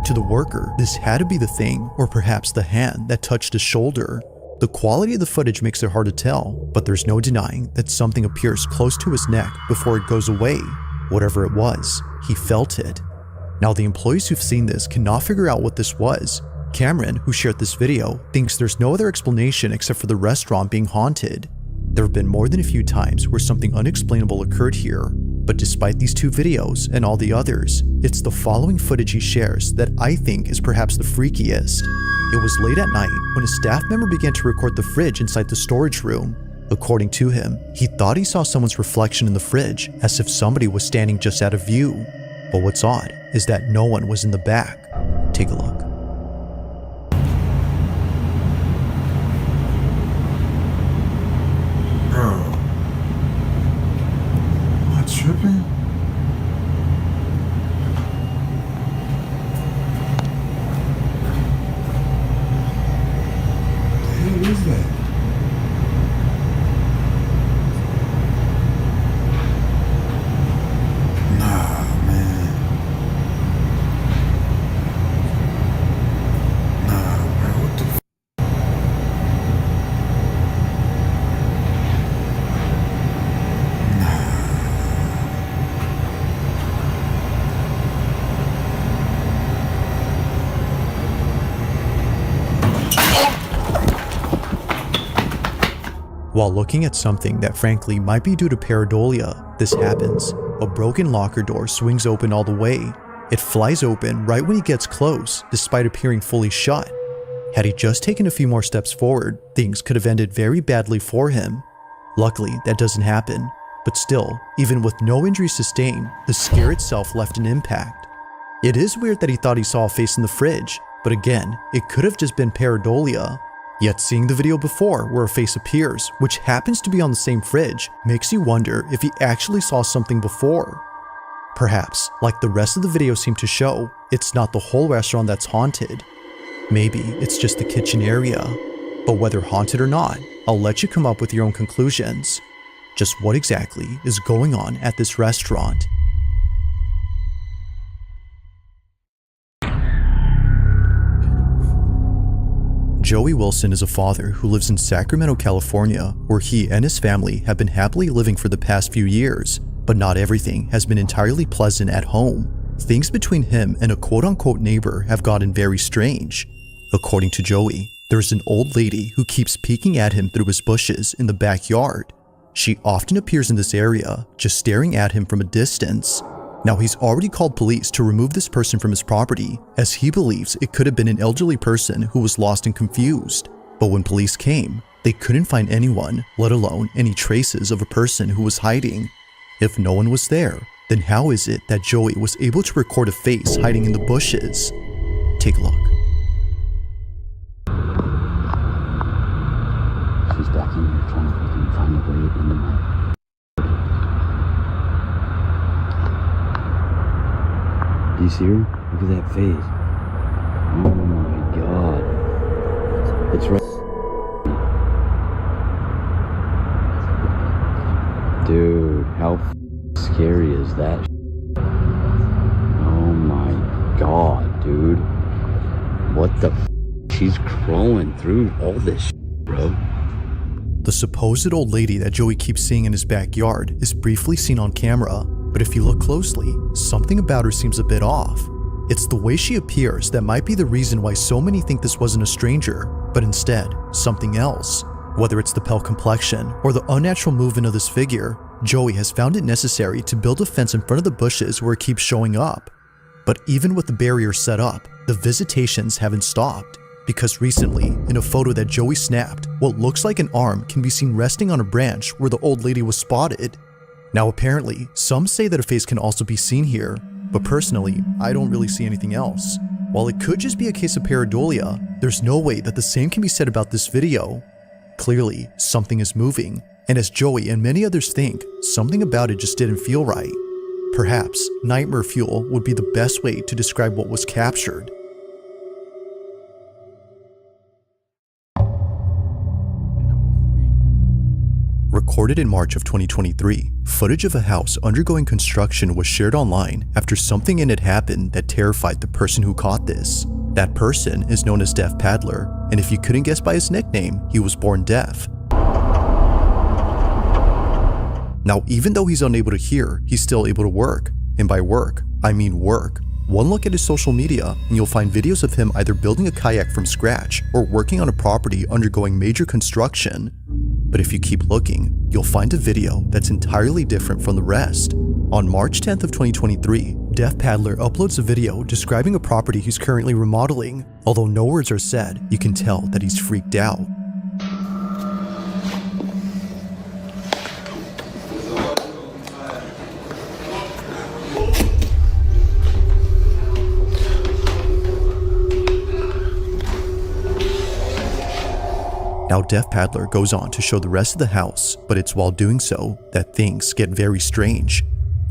To the worker, this had to be the thing, or perhaps the hand that touched his shoulder. The quality of the footage makes it hard to tell, but there's no denying that something appears close to his neck before it goes away. Whatever it was, he felt it. Now the employees who've seen this cannot figure out what this was. Cameron, who shared this video, thinks there's no other explanation except for the restaurant being haunted. There have been more than a few times where something unexplainable occurred here, but despite these two videos and all the others, it's the following footage he shares that I think is perhaps the freakiest. It was late at night when a staff member began to record the fridge inside the storage room. According to him, he thought he saw someone's reflection in the fridge as if somebody was standing just out of view. But what's odd is that no one was in the back. Take a look. Tripping? The hell is that? Nah, man. Nah, bro, what the f? While looking at something that frankly might be due to pareidolia, this happens. A broken locker door swings open all the way. It flies open right when he gets close, despite appearing fully shut. Had he just taken a few more steps forward, things could have ended very badly for him. Luckily, that doesn't happen, but still, even with no injuries sustained, the scare itself left an impact. It is weird that he thought he saw a face in the fridge, but again, it could have just been pareidolia. Yet seeing the video before where a face appears, which happens to be on the same fridge, makes you wonder if he actually saw something before. Perhaps, like the rest of the video seem to show, it's not the whole restaurant that's haunted. Maybe it's just the kitchen area. But whether haunted or not, I'll let you come up with your own conclusions. Just what exactly is going on at this restaurant? Joey Wilson is a father who lives in Sacramento, California, where he and his family have been happily living for the past few years, but not everything has been entirely pleasant at home. Things between him and a quote-unquote neighbor have gotten very strange. According to Joey, there's an old lady who keeps peeking at him through his bushes in the backyard. She often appears in this area, just staring at him from a distance. Now, he's already called police to remove this person from his property, as he believes it could have been an elderly person who was lost and confused. But when police came, they couldn't find anyone, let alone any traces of a person who was hiding. If no one was there, then how is it that Joey was able to record a face hiding in the bushes? Take a look. She's back in here trying to find a way into my... Do you see her? Look at that face. Oh my god. It's right. Dude, how scary is that? Oh my god, dude. What the She's crawling through all this bro. The supposed old lady that Joey keeps seeing in his backyard is briefly seen on camera, but if you look closely, something about her seems a bit off. It's the way she appears that might be the reason why so many think this wasn't a stranger, but instead, something else. Whether it's the pale complexion or the unnatural movement of this figure, Joey has found it necessary to build a fence in front of the bushes where it keeps showing up. But even with the barrier set up, the visitations haven't stopped, because recently, in a photo that Joey snapped, what looks like an arm can be seen resting on a branch where the old lady was spotted. Now apparently, some say that a face can also be seen here, but personally, I don't really see anything else. While it could just be a case of pareidolia, there's no way that the same can be said about this video. Clearly, something is moving, and as Joey and many others think, something about it just didn't feel right. Perhaps nightmare fuel would be the best way to describe what was captured. Recorded in March of 2023, footage of a house undergoing construction was shared online after something in it happened that terrified the person who caught this. That person is known as Deaf Paddler, and if you couldn't guess by his nickname, he was born deaf. Now, even though he's unable to hear, he's still able to work. And by work, I mean work. One look at his social media, and you'll find videos of him either building a kayak from scratch or working on a property undergoing major construction. But if you keep looking, you'll find a video that's entirely different from the rest. On March 10th of 2023, Deaf Paddler uploads a video describing a property he's currently remodeling. Although no words are said, you can tell that he's freaked out. Now Deaf Paddler goes on to show the rest of the house, but it's while doing so that things get very strange.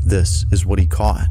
This is what he caught.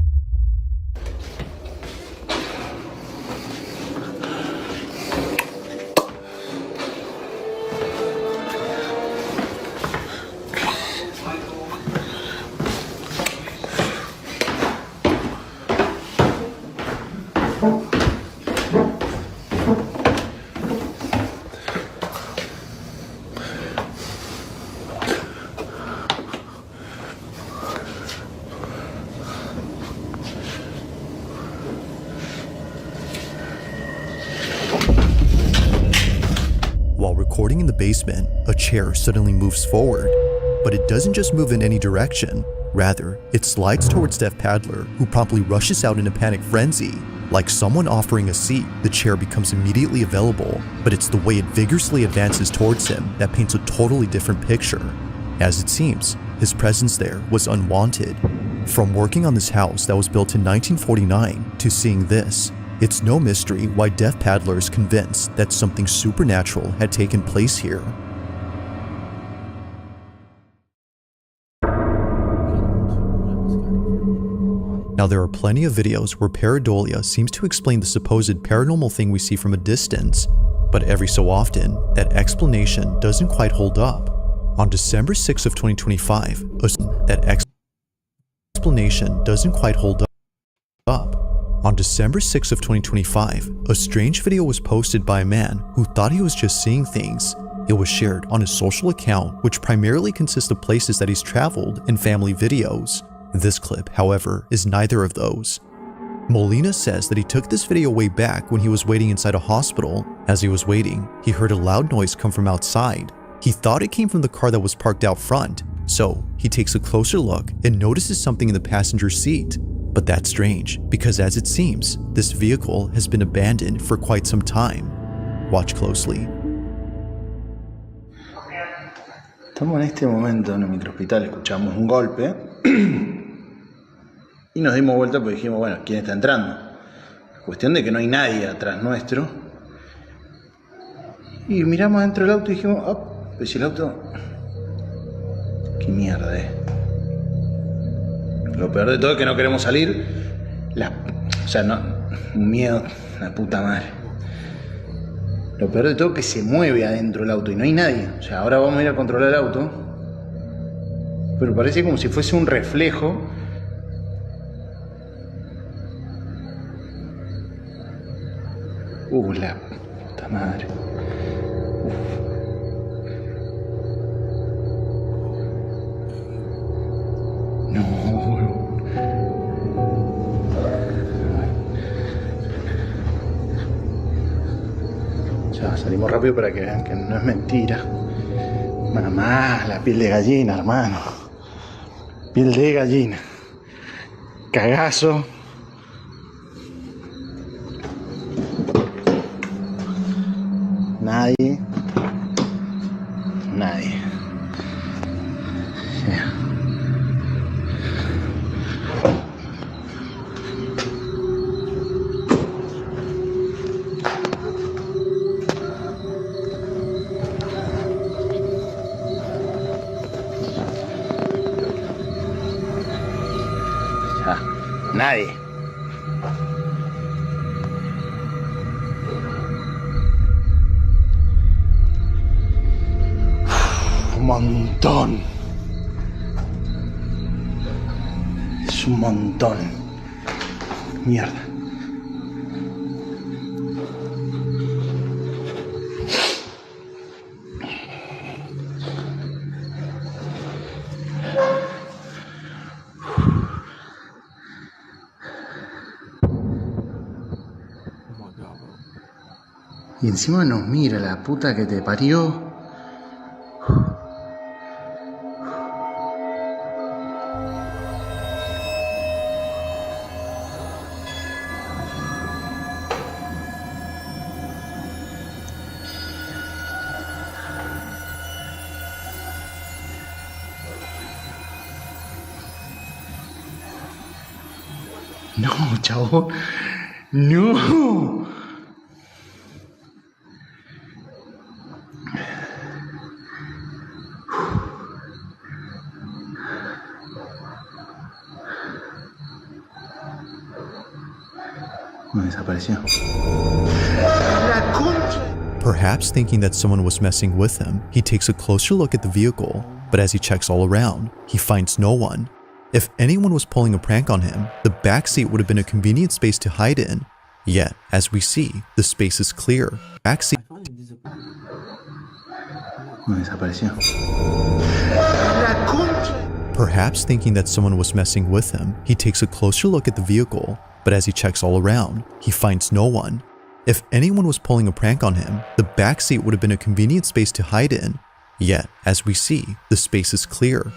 Recording in the basement, a chair suddenly moves forward, but it doesn't just move in any direction. Rather, it slides towards Deaf Paddler, who promptly rushes out in a panic frenzy. Like someone offering a seat, the chair becomes immediately available, but it's the way it vigorously advances towards him that paints a totally different picture. As it seems, his presence there was unwanted. From working on this house that was built in 1949 to seeing this, it's no mystery why Deaf Paddler is convinced that something supernatural had taken place here. Now there are plenty of videos where pareidolia seems to explain the supposed paranormal thing we see from a distance, but every so often, that explanation doesn't quite hold up. On December 6th of 2025, that explanation doesn't quite hold up. On December 6 of 2025, a strange video was posted by a man who thought he was just seeing things. It was shared on his social account, which primarily consists of places that he's traveled and family videos. This clip, however, is neither of those. Molina says that he took this video way back when he was waiting inside a hospital. As he was waiting, he heard a loud noise come from outside. He thought it came from the car that was parked out front, so he takes a closer look and notices something in the passenger seat. But that's strange, because as it seems, this vehicle has been abandoned for quite some time. Watch closely. Estamos en este momento en el microhospital, escuchamos un golpe y nos dimos vuelta porque dijimos, bueno, ¿quién está entrando? Cuestión de que no hay nadie atrás nuestro. Y miramos dentro del auto y dijimos, oh, pues si el auto... ¿Qué mierda es? Lo peor de todo es que no queremos salir. O sea, no, un miedo, la puta madre. Lo peor de todo es que se mueve adentro el auto y no hay nadie. O sea, ahora vamos a ir a controlar el auto. Pero parece como si fuese un reflejo. La puta madre. No. Ya, salimos rápido para que vean que no es mentira. Mamá, la piel de gallina, hermano. Piel de gallina. Cagazo. Nadie. Nadie. Yeah. Ya. Nadie. Un montón. Es un montón. Mierda. Y encima nos mira la puta que te parió. No, chavo. No. Desapareció. La concha. Perhaps thinking that someone was messing with him, he takes a closer look at the vehicle, but as he checks all around, he finds no one. If anyone was pulling a prank on him, the backseat would have been a convenient space to hide in. Yet, as we see, the space is clear. Backseat. Desapareció. La concha. Perhaps thinking that someone was messing with him, he takes a closer look at the vehicle, but as he checks all around, he finds no one. If anyone was pulling a prank on him, the backseat would have been a convenient space to hide in. Yet, as we see, the space is clear.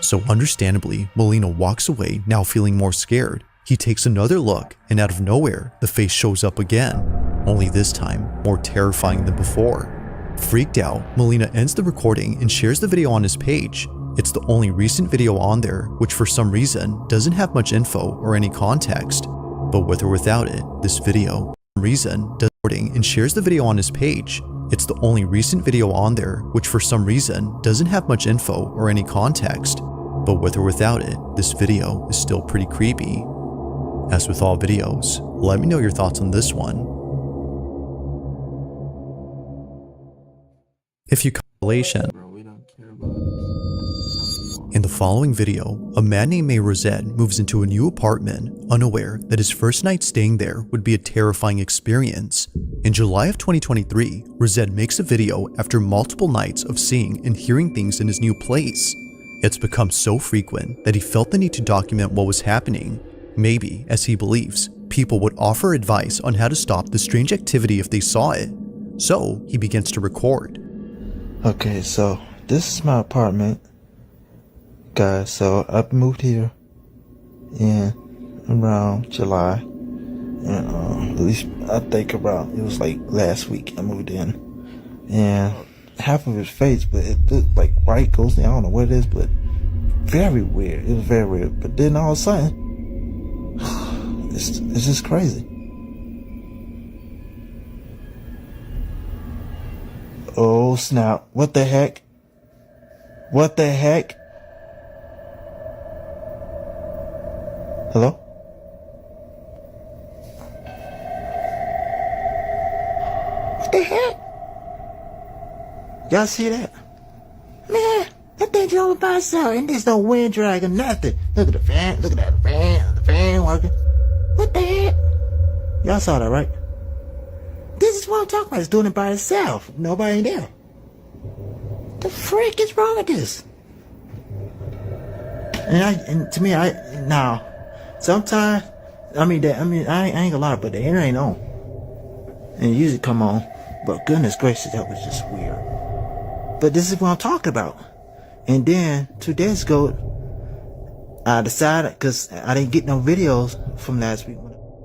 So understandably, Molina walks away, now feeling more scared. He takes another look, and out of nowhere, the face shows up again, only this time more terrifying than before. Freaked out, Molina ends the recording and shares the video on his page. It's the only recent video on there, which for some reason doesn't have much info or any context. But with or without it, this video, for some reason, does recording and shares the video on his page. It's the only recent video on there, which for some reason doesn't have much info or any context. But with or without it, this video is still pretty creepy. As with all videos, let me know your thoughts on this one. If you correlation In the following video, a man named May Rosette moves into a new apartment, unaware that his first night staying there would be a terrifying experience. In July of 2023, Rosette makes a video after multiple nights of seeing and hearing things in his new place. It's become so frequent that he felt the need to document what was happening. Maybe, as he believes, people would offer advice on how to stop the strange activity if they saw it. So, he begins to record. Okay, so this is my apartment, guys. So I moved here in around July, and at least I think around, it was like last week I moved in, and half of his face, but it looked like white ghostly. I don't know what it is, but very weird. It was very weird. But then all of a sudden, it's just crazy. Oh snap! What the heck? What the heck? Hello? What the heck? Y'all see that? Man, that thing drove by itself and there's no wind drag or nothing. Look at the fan, look at that the fan working. What the heck? Y'all saw that, right? This is what I'm talking about. It's doing it by itself. Nobody there. The frick is wrong with this? And to me, sometimes, I ain't gonna lie, but the air ain't on. And it usually come on. But goodness gracious, that was just weird. But this is what I'm talking about. And then 2 days ago, I decided, because I didn't get no videos from last week.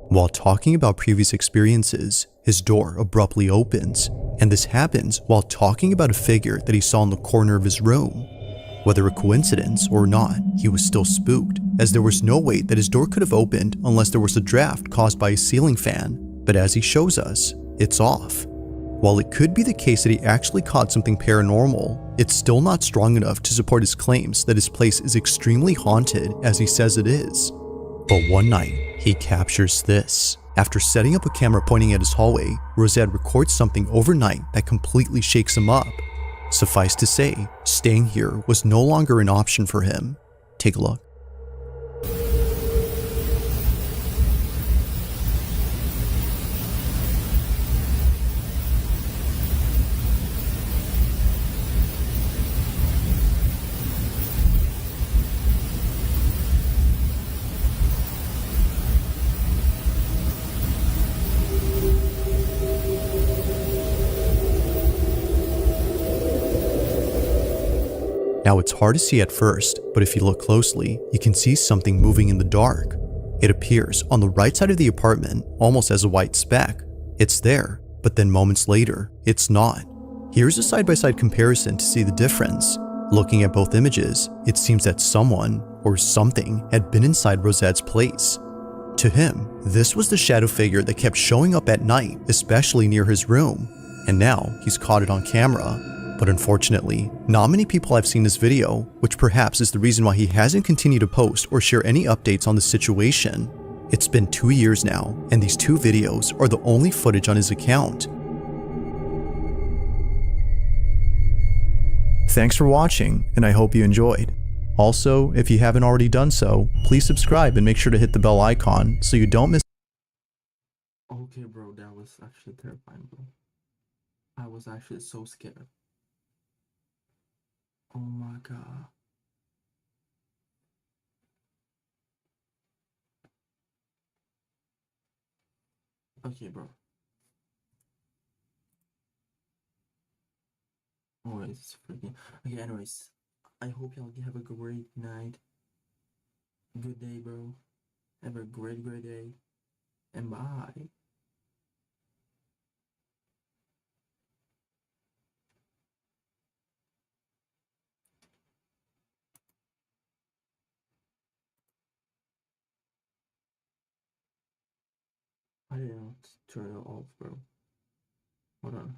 While talking about previous experiences, his door abruptly opens, and this happens while talking about a figure that he saw in the corner of his room. Whether a coincidence or not, he was still spooked, as there was no way that his door could have opened unless there was a draft caused by a ceiling fan, but as he shows us, it's off. While it could be the case that he actually caught something paranormal, it's still not strong enough to support his claims that his place is extremely haunted as he says it is. But one night, he captures this. After setting up a camera pointing at his hallway, Rosette records something overnight that completely shakes him up. Suffice to say, staying here was no longer an option for him. Take a look. Now it's hard to see at first, but if you look closely, you can see something moving in the dark. It appears on the right side of the apartment, almost as a white speck. It's there, but then moments later, it's not. Here's a side-by-side comparison to see the difference. Looking at both images, it seems that someone, or something, had been inside Rosette's place. To him, this was the shadow figure that kept showing up at night, especially near his room. And now, he's caught it on camera. But unfortunately, not many people have seen this video, which perhaps is the reason why he hasn't continued to post or share any updates on the situation. It's been 2 years now, and these 2 videos are the only footage on his account. Thanks for watching, and I hope you enjoyed. Also, if you haven't already done so, please subscribe and make sure to hit the bell icon so you don't miss. Okay, bro, that was actually terrifying, bro. I was actually so scared. Oh my god. Okay, bro. Oh, it's freaking. Okay, anyways, I hope y'all have a great night. Good day, bro. Have a great day. And bye. I didn't turn it off, bro. Hold on.